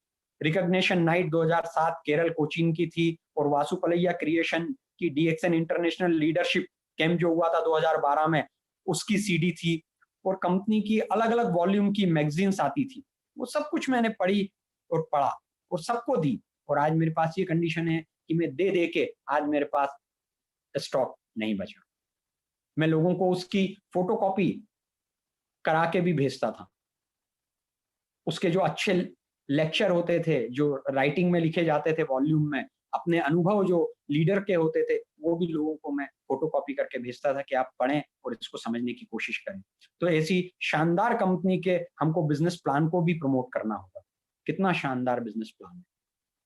रिकॉग्निशन नाइट 2007 केरल कोचीन की थी, और वासुपलैया क्रिएशन की डीएक्सएन इंटरनेशनल लीडरशिप कैंप जो हुआ था 2012 में, उसकी सीडी थी, और कंपनी की अलग अलग वॉल्यूम की मैगजीन्स आती थी। वो सब कुछ मैंने पढ़ी और पढ़ा और सबको दी। और आज मेरे पास ये कंडीशन है कि मैं दे दे के आज मेरे पास स्टॉक नहीं बचा। मैं लोगों को उसकी फोटोकॉपी करा के भी भेजता था। उसके जो अच्छे लेक्चर होते थे, जो राइटिंग में लिखे जाते थे वॉल्यूम में, अपने अनुभव जो लीडर के होते थे वो भी लोगों को मैं फोटोकॉपी करके भेजता था कि आप पढ़ें और इसको समझने की कोशिश करें। तो ऐसी शानदार कंपनी के हमको बिजनेस प्लान को भी प्रमोट करना होगा। कितना शानदार बिजनेस प्लान है।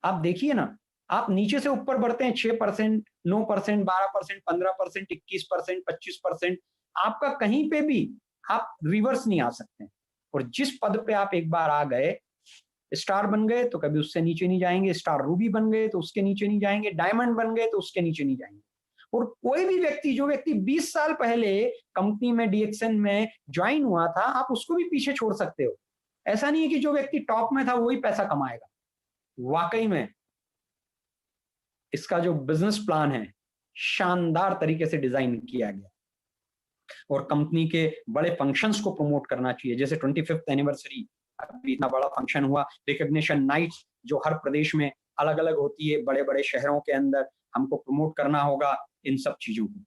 आप देखिए ना, आप नीचे से ऊपर बढ़ते हैं 6%, 9%, 12%, 15%, 21%, 25%, आपका कहीं पे भी आप रिवर्स नहीं आ सकते। और जिस पद पे आप एक बार आ गए, स्टार बन गए तो कभी उससे नीचे नहीं जाएंगे, स्टार रूबी बन गए तो उसके नीचे नहीं जाएंगे, डायमंड बन गए तो उसके नीचे नहीं जाएंगे। और कोई भी व्यक्ति, जो व्यक्ति 20 साल पहले कंपनी में डीएक्सएन में ज्वाइन हुआ था, आप उसको भी पीछे छोड़ सकते हो। ऐसा नहीं है कि जो व्यक्ति टॉप में था वही पैसा कमाएगा। वाकई में इसका जो बिजनेस प्लान है शानदार तरीके से डिजाइन किया गया। और कंपनी के बड़े फंक्शंस को प्रमोट करना चाहिए, जैसे 25th एनिवर्सरी, अभी इतना बड़ा फंक्शन हुआ, रिकॉग्निशन नाइट्स जो हर प्रदेश में अलग अलग होती है, बड़े बड़े शहरों के अंदर हमको प्रमोट करना होगा इन सब चीजों को।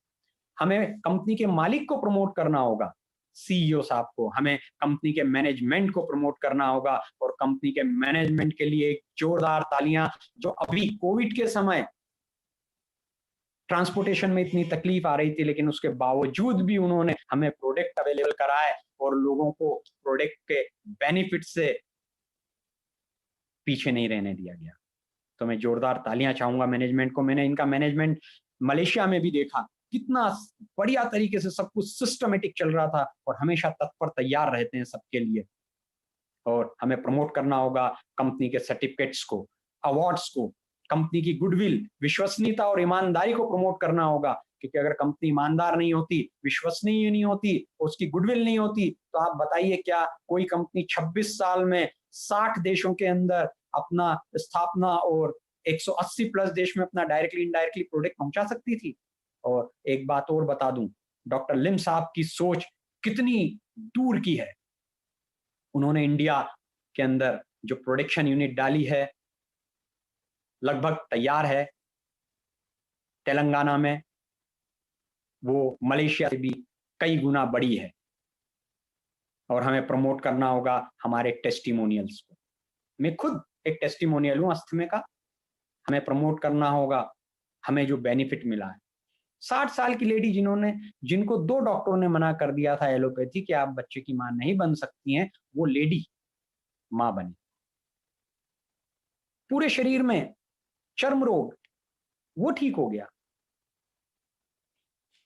हमें कंपनी के मालिक को प्रमोट करना होगा, सीईओ साहब को, हमें कंपनी के मैनेजमेंट को प्रमोट करना होगा। और कंपनी के मैनेजमेंट के लिए एक जोरदार तालियां, जो अभी कोविड के समय ट्रांसपोर्टेशन में इतनी तकलीफ आ रही थी, लेकिन उसके बावजूद भी उन्होंने हमें प्रोडक्ट अवेलेबल कराए और लोगों को प्रोडक्ट के बेनिफिट से पीछे नहीं रहने दिया गया। तो मैं जोरदार तालियां चाहूंगा मैनेजमेंट को। मैंने इनका मैनेजमेंट मलेशिया में भी देखा, कितना बढ़िया तरीके से सब कुछ सिस्टमेटिक चल रहा था और हमेशा तत्पर तैयार रहते हैं सबके लिए। और हमें प्रमोट करना होगा कंपनी के सर्टिफिकेट्स को, अवार्ड्स को, कंपनी की गुडविल, विश्वसनीयता और ईमानदारी को प्रमोट करना होगा। क्योंकि अगर कंपनी ईमानदार नहीं होती, विश्वसनीय नहीं होती, उसकी गुडविल नहीं होती, तो आप बताइए क्या कोई कंपनी 26 साल में 60 देशों के अंदर अपना स्थापना और 180 प्लस देश में अपना डायरेक्टली इनडायरेक्टली प्रोडक्ट पहुंचा सकती थी? और एक बात और बता दूं, डॉक्टर लिम साहब की सोच कितनी दूर की है। उन्होंने इंडिया के अंदर जो प्रोडक्शन यूनिट डाली है लगभग तैयार है तेलंगाना में, वो मलेशिया से भी कई गुना बड़ी है। और हमें प्रमोट करना होगा हमारे टेस्टिमोनियल्स को। मैं खुद एक टेस्टिमोनियल हूं अस्थमे का। हमें प्रमोट करना होगा हमें जो बेनिफिट मिला है। 60 साल की लेडी जिनको 2 डॉक्टरों ने मना कर दिया था एलोपैथी कि आप बच्चे की मां नहीं बन सकती हैं, वो लेडी मां बनी। पूरे शरीर में चर्म रोग वो ठीक हो गया।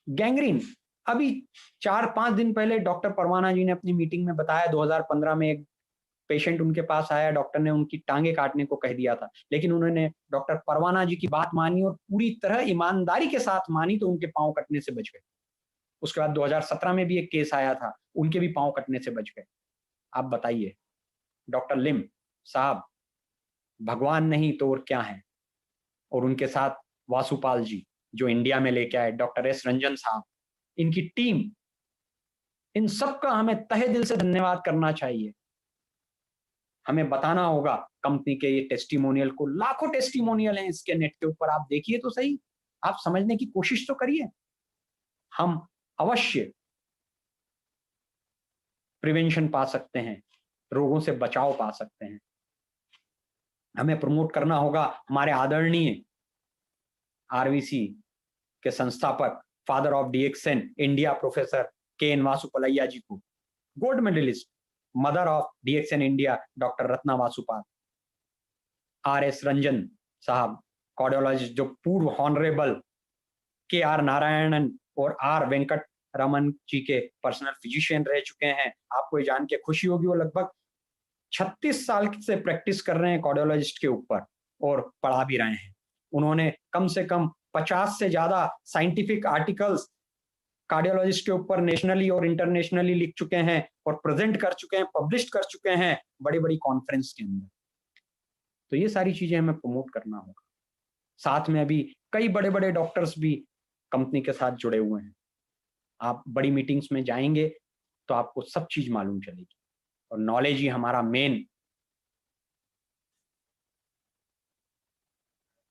गैंग्रीन, अभी 4-5 दिन पहले डॉक्टर परवाना जी ने अपनी मीटिंग में बताया, 2015 में एक पेशेंट उनके पास आया, डॉक्टर ने उनकी टांगे काटने को कह दिया था, लेकिन उन्होंने डॉक्टर परवाना जी की बात मानी और पूरी तरह ईमानदारी के साथ मानी, तो उनके पांव कटने से बच गए। उसके बाद 2017 में भी एक केस आया था, उनके भी पांव कटने से बच गए। आप बताइए, डॉक्टर लिम साहब भगवान नहीं तो और क्या है। और उनके साथ वासुपाल जी जो इंडिया में लेके आए, डॉक्टर एस रंजन साहब, इनकी टीम, इन सबका हमें तहे दिल से धन्यवाद करना चाहिए। हमें बताना होगा कंपनी के ये टेस्टिमोनियल को। लाखों टेस्टिमोनियल हैं इसके नेट के ऊपर, आप देखिए तो सही, आप समझने की कोशिश तो करिए। हम अवश्य प्रिवेंशन पा सकते हैं, रोगों से बचाव पा सकते हैं। हमें प्रमोट करना होगा हमारे आदरणीय आरवीसी के संस्थापक, father of DXN India, professor K N. Vasupalaiya ji को, gold medalist, mother of DXN India doctor Ratna Vasupal, R S. Ranjan साहब कार्डियोलॉजिस्ट, जो पूर्व हॉनरेबल के.आर. नारायणन और आर. वेंकट रमन जी के पर्सनल फिजिशियन रह चुके हैं। आपको ये जान के खुशी होगी, वो लगभग 36 साल से प्रैक्टिस कर रहे हैं कार्डियोलॉजिस्ट के ऊपर और पढ़ा भी रहे हैं। उन्होंने कम से कम 50 से ज्यादा साइंटिफिक आर्टिकल्स कार्डियोलॉजिस्ट के ऊपर नेशनली और इंटरनेशनली लिख चुके हैं और प्रेजेंट कर चुके हैं, पब्लिश कर चुके हैं बड़ी बड़ी कॉन्फ्रेंस के अंदर। तो ये सारी चीजें हमें प्रमोट करना होगा। साथ में अभी कई बड़े बड़े डॉक्टर्स भी कंपनी के साथ जुड़े हुए हैं। आप बड़ी मीटिंग्स में जाएंगे तो आपको सब चीज मालूम चलेगी। और नॉलेज ही हमारा मेन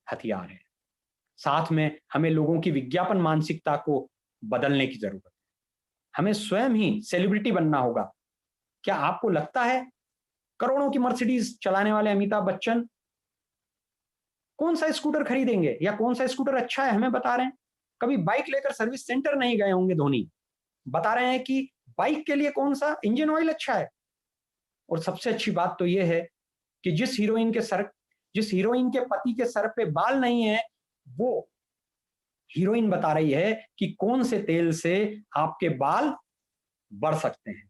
हथियार है। साथ में हमें लोगों की विज्ञापन मानसिकता को बदलने की जरूरत है। हमें स्वयं ही सेलिब्रिटी बनना होगा। क्या आपको लगता है करोड़ों की मर्सिडीज चलाने वाले अमिताभ बच्चन कौन सा स्कूटर खरीदेंगे या कौन सा स्कूटर अच्छा है हमें बता रहे हैं। कभी बाइक लेकर सर्विस सेंटर नहीं गए होंगे धोनी, बता रहे हैं कि बाइक के लिए कौन सा इंजन ऑयल अच्छा है। और सबसे अच्छी बात तो यह है कि जिस हीरोइन के पति के सर पे बाल नहीं है, वो हीरोइन बता रही है कि कौन से तेल से आपके बाल बढ़ सकते हैं।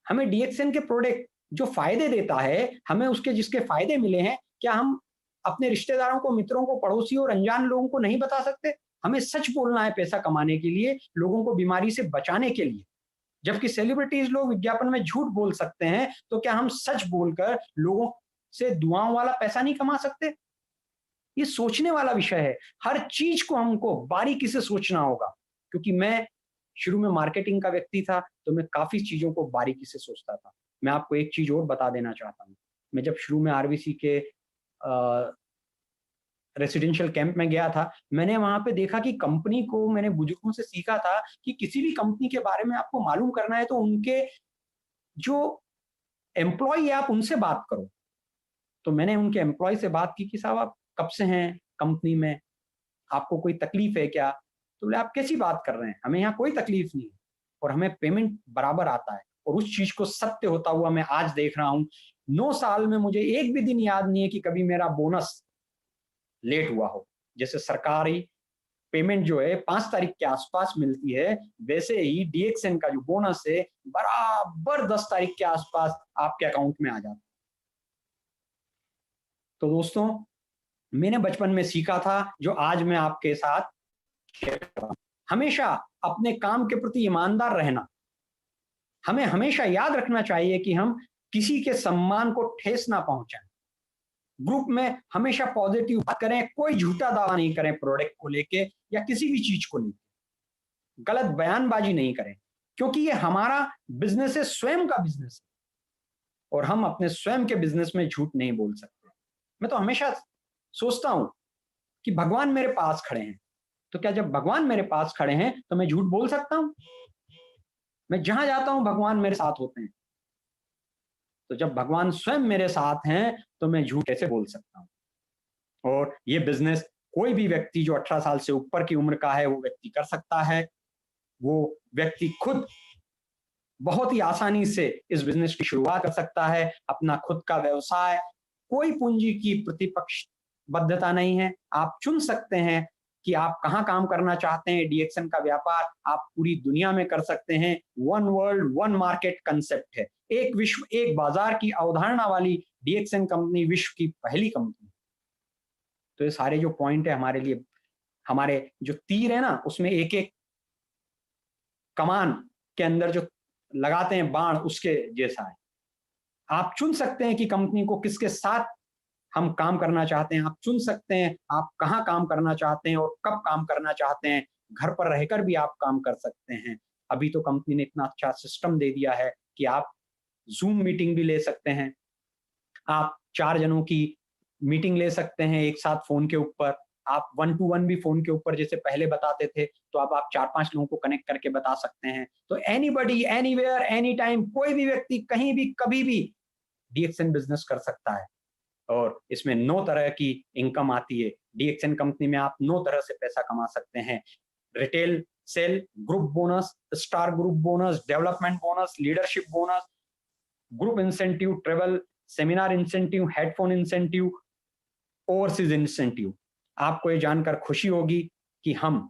हमें डीएक्सएन के प्रोडक्ट जो फायदे देता है, हमें उसके जिसके फायदे मिले हैं, क्या हम अपने रिश्तेदारों को, मित्रों को, पड़ोसियों और अनजान लोगों को नहीं बता सकते? हमें सच बोलना है पैसा कमाने के लिए, लोगों को बीमारी से बचाने के लिए। जबकि सेलिब्रिटीज लोग विज्ञापन में झूठ बोल सकते हैं, तो क्या हम सच बोलकर लोगों से दुआओं वाला पैसा नहीं कमा सकते? ये सोचने वाला विषय है। हर चीज को हमको बारीकी से सोचना होगा, क्योंकि मैं शुरू में मार्केटिंग का व्यक्ति था, तो मैं काफी चीजों को बारीकी से सोचता था। मैं आपको एक चीज और बता देना चाहता हूँ। मैं जब शुरू में आरबीसी के रेसिडेंशियल कैंप में गया था, मैंने वहां पे देखा कि कंपनी को, मैंने बुजुर्गों से सीखा था कि किसी भी कंपनी के बारे में आपको मालूम करना है तो उनके जो एम्प्लॉय है आप उनसे बात करो। तो मैंने उनके एम्प्लॉय से बात की कि साहब आप कब से हैं कंपनी में, आपको कोई तकलीफ है क्या? तो बोले आप कैसी बात कर रहे हैं, हमें यहाँ कोई तकलीफ नहीं है और हमें पेमेंट बराबर आता है। और उस चीज को सत्य होता हुआ मैं आज देख रहा हूँ। 9 साल में मुझे एक भी दिन याद नहीं है कि कभी मेरा बोनस लेट हुआ हो। जैसे सरकारी पेमेंट जो है 5 तारीख के आसपास मिलती है, वैसे ही डीएक्सएन का जो बोनस है बराबर 10 तारीख के आसपास आपके अकाउंट में आ जाता है। तो दोस्तों, मैंने बचपन में सीखा था जो आज मैं आपके साथ शेयर कर रहा हूं। हमेशा अपने काम के प्रति ईमानदार रहना। हमें हमेशा याद रखना चाहिए कि हम किसी के सम्मान को ठेस ना पहुंचाएं। ग्रुप में हमेशा पॉजिटिव बात करें, कोई झूठा दावा नहीं करें प्रोडक्ट को लेके या किसी भी चीज को लेके, गलत बयानबाजी नहीं करें, क्योंकि ये हमारा बिजनेस है, स्वयं का बिजनेस है और हम अपने स्वयं के बिजनेस में झूठ नहीं बोल सकते। मैं तो हमेशा सोचता हूं कि भगवान मेरे पास खड़े हैं, तो क्या जब भगवान मेरे पास खड़े हैं तो मैं झूठ बोल सकता हूं? मैं जहां जाता हूं भगवान मेरे साथ होते हैं, तो जब भगवान स्वयं मेरे साथ हैं तो मैं झूठ कैसे बोल सकता हूं? और ये बिजनेस कोई भी व्यक्ति जो 18 साल से ऊपर की उम्र का है वो व्यक्ति कर सकता है। वो व्यक्ति खुद बहुत ही आसानी से इस बिजनेस की शुरुआत कर सकता है, अपना खुद का व्यवसाय। कोई पूंजी की प्रतिपक्षबद्धता नहीं है। आप चुन सकते हैं कि आप कहां काम करना चाहते हैं। डीएक्सएन का व्यापार आप पूरी दुनिया में कर सकते हैं। One world one market concept है, एक विश्व एक बाजार की अवधारणा वाली डीएक्सएन कंपनी विश्व की पहली कंपनी। तो ये सारे जो पॉइंट है हमारे लिए, हमारे जो तीर है ना, उसमें एक एक कमान के अंदर जो लगाते हैं बाण, उसके जैसा है। आप चुन सकते हैं कि कंपनी को किसके साथ हम काम करना चाहते हैं। आप चुन सकते हैं आप कहां काम करना चाहते हैं और कब काम करना चाहते हैं। घर पर रहकर भी आप काम कर सकते हैं। अभी तो कंपनी ने इतना अच्छा सिस्टम दे दिया है कि आप जूम मीटिंग भी ले सकते हैं। आप 4 जनों की मीटिंग ले सकते हैं एक साथ फोन के ऊपर। आप 1 टू 1 भी फोन के ऊपर जैसे पहले बताते थे, तो अब आप 4-5 लोगों को कनेक्ट करके बता सकते हैं। तो एनीबॉडी, एनीवेयर, एनी टाइम, कोई भी व्यक्ति कहीं भी कभी भी डीएक्सएन बिजनेस कर सकता है। और इसमें 9 तरह की इनकम आती है। डीएक्सएन कंपनी में आप 9 तरह से पैसा कमा सकते हैं। Retail sale, group bonus, star group bonus, development bonus, leadership bonus, group incentive, travel, seminar incentive, headphone incentive, overseas incentive. आपको ये जानकर खुशी होगी कि हम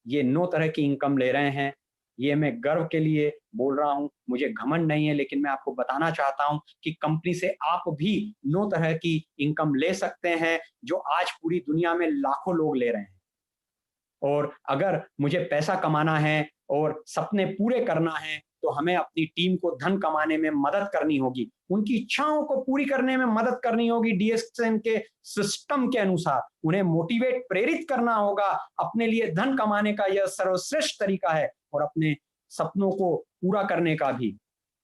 ये 9 तरह की इनकम ले रहे हैं। ये मैं गर्व के लिए बोल रहा हूं, मुझे घमंड नहीं है, लेकिन मैं आपको बताना चाहता हूं कि कंपनी से आप भी 9 तरह की इनकम ले सकते हैं, जो आज पूरी दुनिया में लाखों लोग ले रहे हैं। और अगर मुझे पैसा कमाना है और सपने पूरे करना है, तो हमें अपनी टीम को धन कमाने में मदद करनी होगी, उनकी इच्छाओं को पूरी करने में मदद करनी होगी। डीएक्सएन के सिस्टम के अनुसार उन्हें मोटिवेट, प्रेरित करना होगा। अपने लिए धन कमाने का यह सर्वश्रेष्ठ तरीका है और अपने सपनों को पूरा करने का भी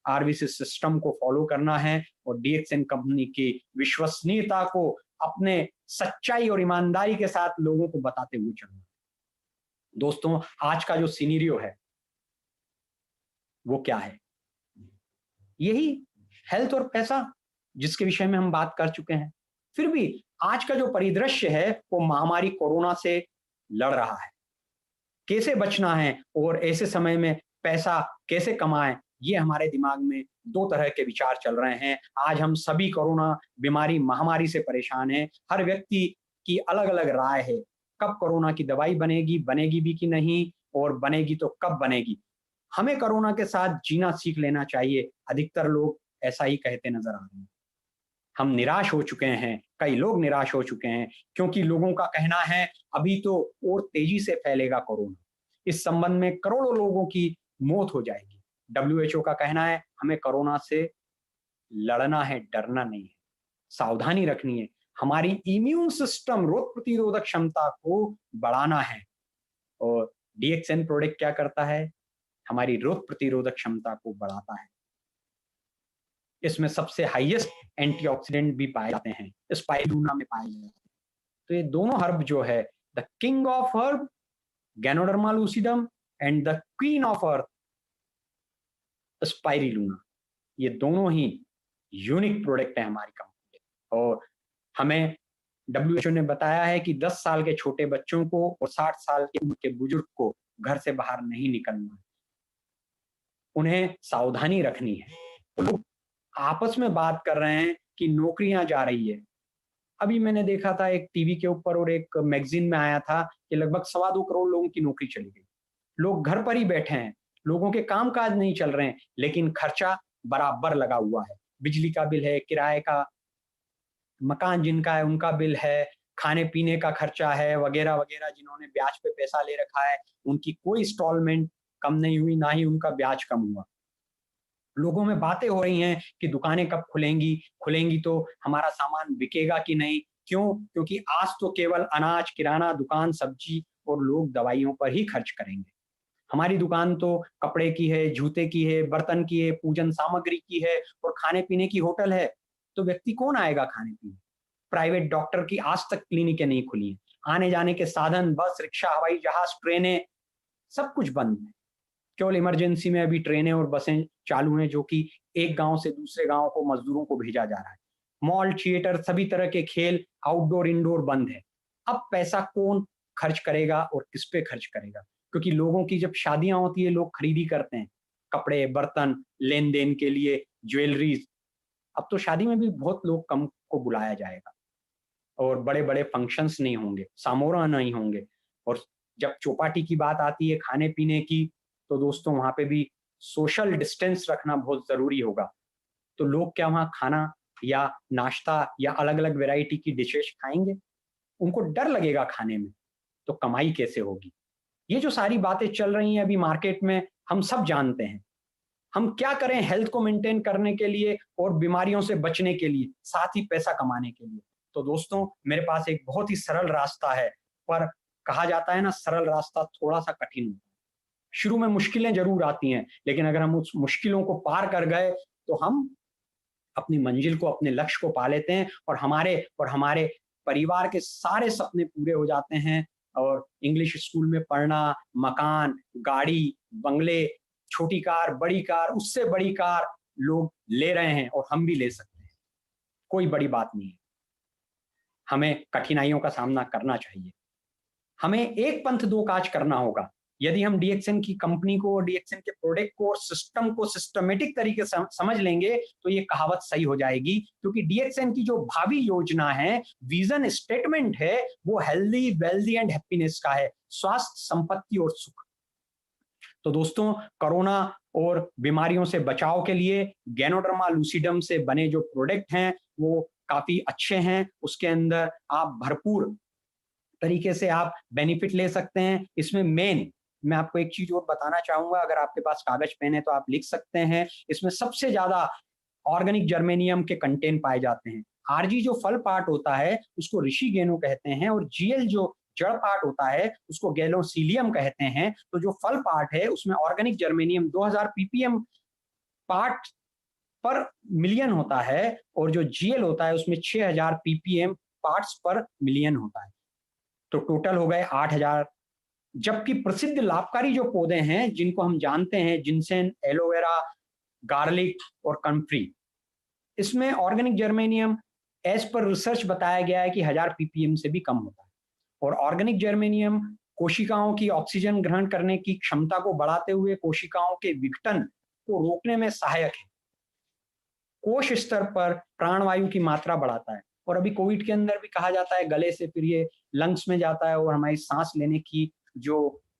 आरबीसी सिस्टम को फॉलो करना है और डीएक्सएन कंपनी की विश्वसनीयता को अपने सच्चाई और ईमानदारी के साथ लोगों को बताते हुए चलना। दोस्तों, आज का जो सिनेरियो है वो क्या है? यही हेल्थ और पैसा, जिसके विषय में हम बात कर चुके हैं। फिर भी आज का जो परिदृश्य है वो महामारी कोरोना से लड़ रहा है। कैसे बचना है और ऐसे समय में पैसा कैसे कमाएं, ये हमारे दिमाग में दो तरह के विचार चल रहे हैं। आज हम सभी कोरोना बीमारी महामारी से परेशान हैं। हर व्यक्ति की अलग अलग राय है। कब कोरोना की दवाई बनेगी, बनेगी भी कि नहीं, और बनेगी तो कब बनेगी। हमें कोरोना के साथ जीना सीख लेना चाहिए। अधिकतर लोग ऐसा ही कहते नजर आ रहे हैं। हम निराश हो चुके हैं, कई लोग निराश हो चुके हैं, क्योंकि लोगों का कहना है अभी तो और तेजी से फैलेगा कोरोना। इस संबंध में करोड़ों लोगों की मौत हो जाएगी। डब्ल्यूएचओ का कहना है हमें कोरोना से लड़ना है, डरना नहीं है, सावधानी रखनी है, हमारी इम्यून सिस्टम रोग प्रतिरोधक क्षमता को बढ़ाना है। और डीएक्सएन प्रोडक्ट क्या करता है? हमारी रोग प्रतिरोधक क्षमता को बढ़ाता है। इसमें सबसे हाईएस्ट एंटीऑक्सीडेंट भी पाए जाते हैं, स्पाइरुलिना में पाए जाते हैं। तो ये दोनों हर्ब जो है, the king of herb ganoderma lucidum and the queen of earth spirulina, ये दोनों ही यूनिक प्रोडक्ट है हमारी कंपनी के। और हमें डब्ल्यूएचओ ने बताया है कि 10 साल के छोटे बच्चों को और 60 साल के उम्र के बुजुर्ग को घर से बाहर नहीं निकलना है, उन्हें सावधानी रखनी है। लोग आपस में बात कर रहे हैं कि नौकरियां जा रही है। अभी मैंने देखा था एक टीवी के ऊपर और एक मैगजीन में आया था कि लगभग 2.25 करोड़ लोगों की नौकरी चली गई। लोग घर पर ही बैठे हैं, लोगों के काम काज नहीं चल रहे हैं, लेकिन खर्चा बराबर लगा हुआ है। बिजली का बिल है, किराए का, मकान जिनका है उनका बिल है, खाने पीने का खर्चा है, वगैरह वगैरह। जिन्होंने ब्याज पे पैसा ले रखा है उनकी कोई इंस्टॉलमेंट कम नहीं हुई, ना ही उनका ब्याज कम हुआ। लोगों में बातें हो रही हैं कि दुकानें कब खुलेंगी, खुलेंगी तो हमारा सामान बिकेगा कि नहीं। क्यों? क्योंकि आज तो केवल अनाज, किराना दुकान, सब्जी और लोग दवाइयों पर ही खर्च करेंगे। हमारी दुकान तो कपड़े की है, जूते की है, बर्तन की है, पूजन सामग्री की है और खाने पीने की होटल है। तो व्यक्ति कौन आएगा खाने पीने? प्राइवेट डॉक्टर की आज तक क्लिनिकें नहीं खुली हैं। आने जाने के साधन, बस, रिक्शा, हवाई जहाज, ट्रेनें, सब कुछ बंद है। केवल इमरजेंसी में अभी ट्रेनें और बसें चालू हैं, जो कि एक गांव से दूसरे गांव को मजदूरों को भेजा जा रहा है। मॉल, थिएटर, सभी तरह के खेल, आउटडोर इंडोर बंद है। अब पैसा कौन खर्च करेगा और किस पे खर्च करेगा? क्योंकि लोगों की जब शादियां होती है लोग खरीदी करते हैं, कपड़े, बर्तन, लेन देन के लिए, ज्वेलरीज। अब तो शादी में भी बहुत लोग कम को बुलाया जाएगा और बड़े बड़े फंक्शंस नहीं होंगे, सामोरा नहीं होंगे। और जब चौपाटी की बात आती है खाने पीने की, तो दोस्तों वहां पे भी सोशल डिस्टेंस रखना बहुत जरूरी होगा। तो लोग क्या वहां खाना या नाश्ता या अलग अलग वैरायटी की डिशेस खाएंगे? उनको डर लगेगा खाने में, तो कमाई कैसे होगी? ये जो सारी बातें चल रही हैं अभी मार्केट में, हम सब जानते हैं। हम क्या करें हेल्थ को मेंटेन करने के लिए और बीमारियों से बचने के लिए, साथ ही पैसा कमाने के लिए? तो दोस्तों मेरे पास एक बहुत ही सरल रास्ता है, पर कहा जाता है ना, सरल रास्ता थोड़ा सा कठिन होता है। शुरू में मुश्किलें जरूर आती हैं, लेकिन अगर हम उस मुश्किलों को पार कर गए तो हम अपनी मंजिल को, अपने लक्ष्य को पा लेते हैं और हमारे परिवार के सारे सपने पूरे हो जाते हैं। और इंग्लिश स्कूल में पढ़ना, मकान, गाड़ी, बंगले, छोटी कार, बड़ी कार, उससे बड़ी कार लोग ले रहे हैं और हम भी ले सकते हैं। कोई बड़ी बात नहीं है। हमें कठिनाइयों का सामना करना चाहिए। हमें एक पंथ दो काज करना होगा। यदि हम डीएक्सएन की कंपनी को और डीएक्सएन के प्रोडक्ट को और सिस्टम को सिस्टमेटिक तरीके से समझ लेंगे तो ये कहावत सही हो जाएगी। क्योंकि डीएक्सएन की जो भावी योजना है, विजन स्टेटमेंट है, वो हेल्दी, वेल्दी एंड हैप्पीनेस का है, स्वास्थ्य, संपत्ति और सुख। तो दोस्तों कोरोना और बीमारियों से बचाव के लिए गैनोडर्मा लूसिडम से बने जो प्रोडक्ट हैं वो काफी अच्छे हैं। उसके अंदर आप भरपूर तरीके से आप बेनिफिट ले सकते हैं। इसमें मैं आपको एक चीज और बताना चाहूंगा, अगर आपके पास कागज पेन है तो आप लिख सकते हैं। इसमें सबसे ज्यादा ऑर्गेनिक जर्मेनियम के कंटेंट पाए जाते हैं। आरजी जो फल पार्ट होता है उसको ऋषि गेनो कहते हैं, और जीएल जो जड़ पार्ट होता है उसको गैलोसीलियम कहते हैं। तो जो फल पार्ट है उसमें ऑर्गेनिक जर्मेनियम 2000 पीपीएम पार्ट पर मिलियन होता है, और जो जीएल होता है उसमें 6000 पीपीएम पार्ट्स पर मिलियन होता है। तो टोटल हो गए 8000। जबकि प्रसिद्ध लाभकारी जो पौधे हैं जिनको हम जानते हैं, जिनसेन, एलोवेरा, गार्लिक और कम्फ्री, इसमें organic germanium as per research बताया गया है कि 1000 ppm से भी कम होता है। और ऑर्गेनिक जर्मेनियम कोशिकाओं की ऑक्सीजन ग्रहण करने की क्षमता को बढ़ाते हुए कोशिकाओं के विघटन को रोकने में सहायक है। कोश स्तर पर प्राणवायु की मात्रा बढ़ाता है। और अभी कोविड के अंदर भी कहा जाता है गले से फिर ये लंग्स में जाता है और हमारी सांस लेने की जो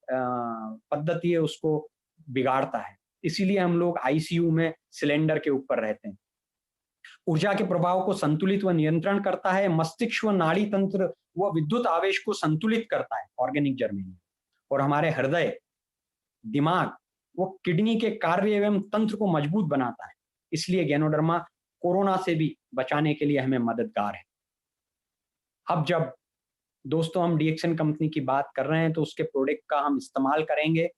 पद्धति है उसको बिगाड़ता है। इसीलिए हम लोग आईसीयू में सिलेंडर के ऊपर रहते हैं। ऊर्जा के प्रभाव को संतुलित व नियंत्रण करता है। मस्तिष्क व नाड़ी तंत्र व विद्युत आवेश को संतुलित करता है ऑर्गेनिक जर्मेनियम। और हमारे हृदय, दिमाग व किडनी के कार्य एवं तंत्र को मजबूत बनाता है। इसलिए गैनोडर्मा कोरोना से भी बचाने के लिए हमें मददगार है। अब जब दोस्तों हम डीएक्सन कंपनी की बात कर रहे हैं तो उसके प्रोडक्ट का हम इस्तेमाल करेंगे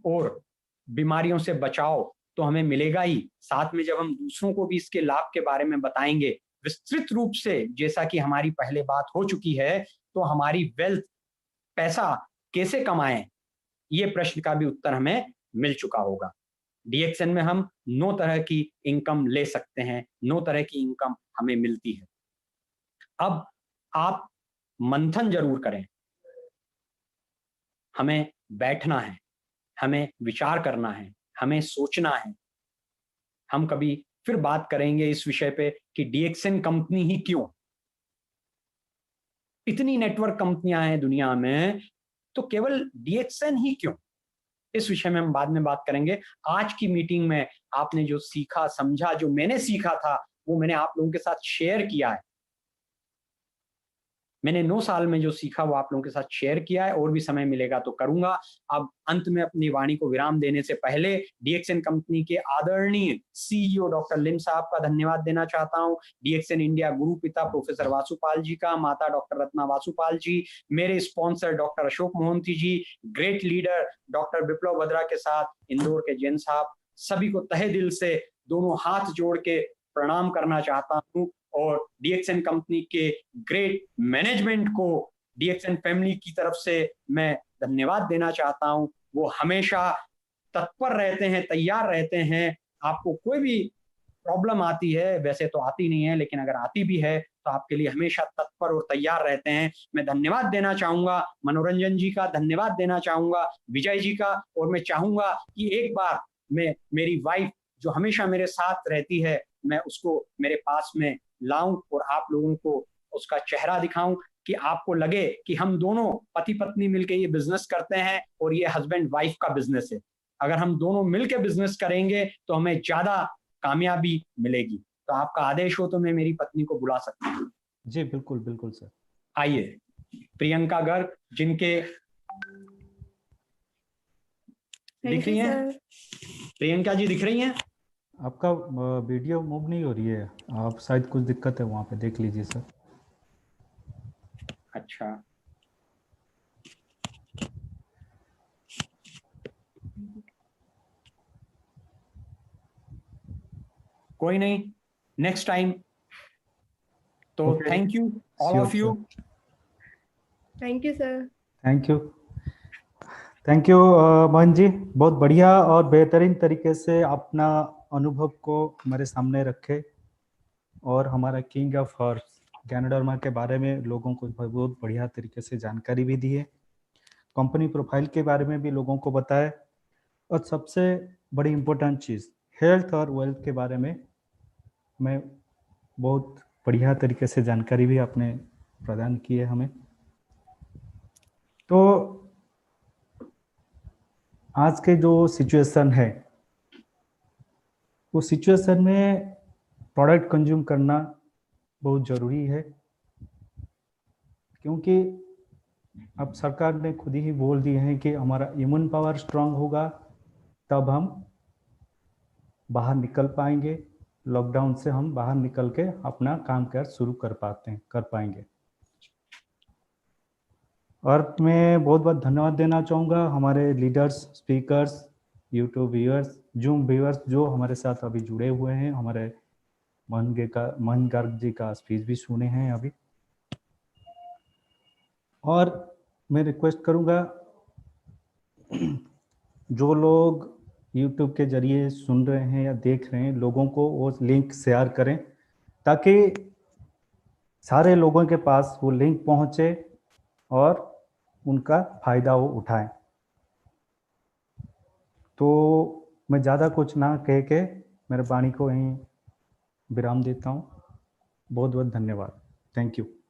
और बीमारियों से बचाव तो हमें मिलेगा ही, साथ में जब हम दूसरों को भी इसके लाभ के बारे में बताएंगे विस्तृत रूप से, जैसा कि हमारी पहले बात हो चुकी है, तो हमारी वेल्थ, पैसा कैसे कमाएं, ये प्रश्न का भी उत्तर हमें मिल चुका होगा। डीएक्सन में हम 9 तरह की इनकम ले सकते हैं, 9 तरह की इनकम हमें मिलती है। अब आप मंथन जरूर करें। हमें बैठना है, हमें विचार करना है, हमें सोचना है। हम कभी फिर बात करेंगे इस विषय पे कि डीएक्सन कंपनी ही क्यों। इतनी नेटवर्क कंपनियां हैं दुनिया में, तो केवल डीएक्सन ही क्यों, इस विषय में हम बाद में बात करेंगे। आज की मीटिंग में आपने जो सीखा, समझा, जो मैंने सीखा था वो मैंने आप लोगों के साथ शेयर किया है। मैंने 9 साल में जो सीखा वो आप लोगों के साथ शेयर किया है, और भी समय मिलेगा तो करूंगा। अब अंत में अपनी वाणी को विराम देने से पहले डीएक्सन कंपनी के आदरणीय सीईओ डॉक्टर लिम साहब का धन्यवाद देना चाहता हूं। डीएक्सन इंडिया गुरु पिता प्रोफेसर वासुपाल जी का, माता डॉक्टर रत्ना वासुपाल जी, मेरे स्पॉन्सर डॉक्टर अशोक मोहंती जी, ग्रेट लीडर डॉक्टर विप्लव भद्रा के साथ इंदौर के जैन साहब, सभी को तहे दिल से दोनों हाथ जोड़ के प्रणाम करना चाहता हूं। और डीएक्सन कंपनी के ग्रेट मैनेजमेंट को डीएक्सन फैमिली की तरफ से मैं धन्यवाद देना चाहता हूं। वो हमेशा तत्पर रहते हैं, तैयार रहते हैं। आपको कोई भी प्रॉब्लम आती है, वैसे तो आती नहीं है, लेकिन अगर आती भी है तो आपके लिए हमेशा तत्पर और तैयार रहते हैं। मैं धन्यवाद देना चाहूंगा मनोरंजन जी का, धन्यवाद देना चाहूंगा विजय जी का, और मैं चाहूंगा कि एक बार मैं मेरी वाइफ जो हमेशा मेरे साथ रहती है, मैं उसको मेरे पास में लाऊं और आप लोगों को उसका चेहरा दिखाऊं कि आपको लगे कि हम दोनों पति पत्नी मिलकर ये बिजनेस करते हैं और ये हस्बैंड वाइफ का बिजनेस है। अगर हम दोनों मिलकर बिजनेस करेंगे तो हमें ज्यादा कामयाबी मिलेगी। तो आपका आदेश हो तो मैं मेरी पत्नी को बुला सकता हूँ। जी बिल्कुल बिल्कुल सर। आइए प्रियंका गर्ग, जिनके दिख रही हैं? प्रियंका जी दिख रही हैं? आपका वीडियो मूव नहीं हो रही है, आप शायद कुछ दिक्कत है वहाँ पे, देख लीजिए सर। अच्छा, कोई नहीं, नेक्स्ट टाइम। तो thank you all of you. Thank you sir. Thank you, thank you Mohan ji, बहुत बढ़िया और बेहतरीन तरीके से अपना अनुभव को हमारे सामने रखे और हमारा किंग ऑफ हॉर्स गैनोडर्मा के बारे में लोगों को बहुत बढ़िया तरीके से जानकारी भी दी है। कंपनी प्रोफाइल के बारे में भी लोगों को बताया, और सबसे बड़ी इम्पोर्टेंट चीज़ हेल्थ और वेल्थ के बारे में मैं बहुत बढ़िया तरीके से जानकारी भी आपने प्रदान की है हमें। तो आज के जो सिचुएशन है, उस सिचुएशन में प्रोडक्ट कंज्यूम करना बहुत ज़रूरी है, क्योंकि अब सरकार ने खुद ही बोल दिए हैं कि हमारा इम्यून पावर स्ट्रांग होगा तब हम बाहर निकल पाएंगे, लॉकडाउन से हम बाहर निकल के अपना काम काज शुरू कर पाएंगे। और मैं बहुत बहुत धन्यवाद देना चाहूँगा हमारे leaders, speakers, YouTube viewers, zoom viewers जो हमारे साथ अभी जुड़े हुए हैं। हमारे मोहन गर्ग जी का स्पीच भी सुने हैं अभी। और मैं रिक्वेस्ट करूँगा जो लोग YouTube के जरिए सुन रहे हैं या देख रहे हैं, लोगों को वो लिंक शेयर करें ताकि सारे लोगों के पास वो लिंक पहुंचे और उनका फायदा वो उठाएं। तो मैं ज़्यादा कुछ ना कह के मेरे वाणी को यहीं विराम देता हूँ। बहुत बहुत धन्यवाद। Thank you.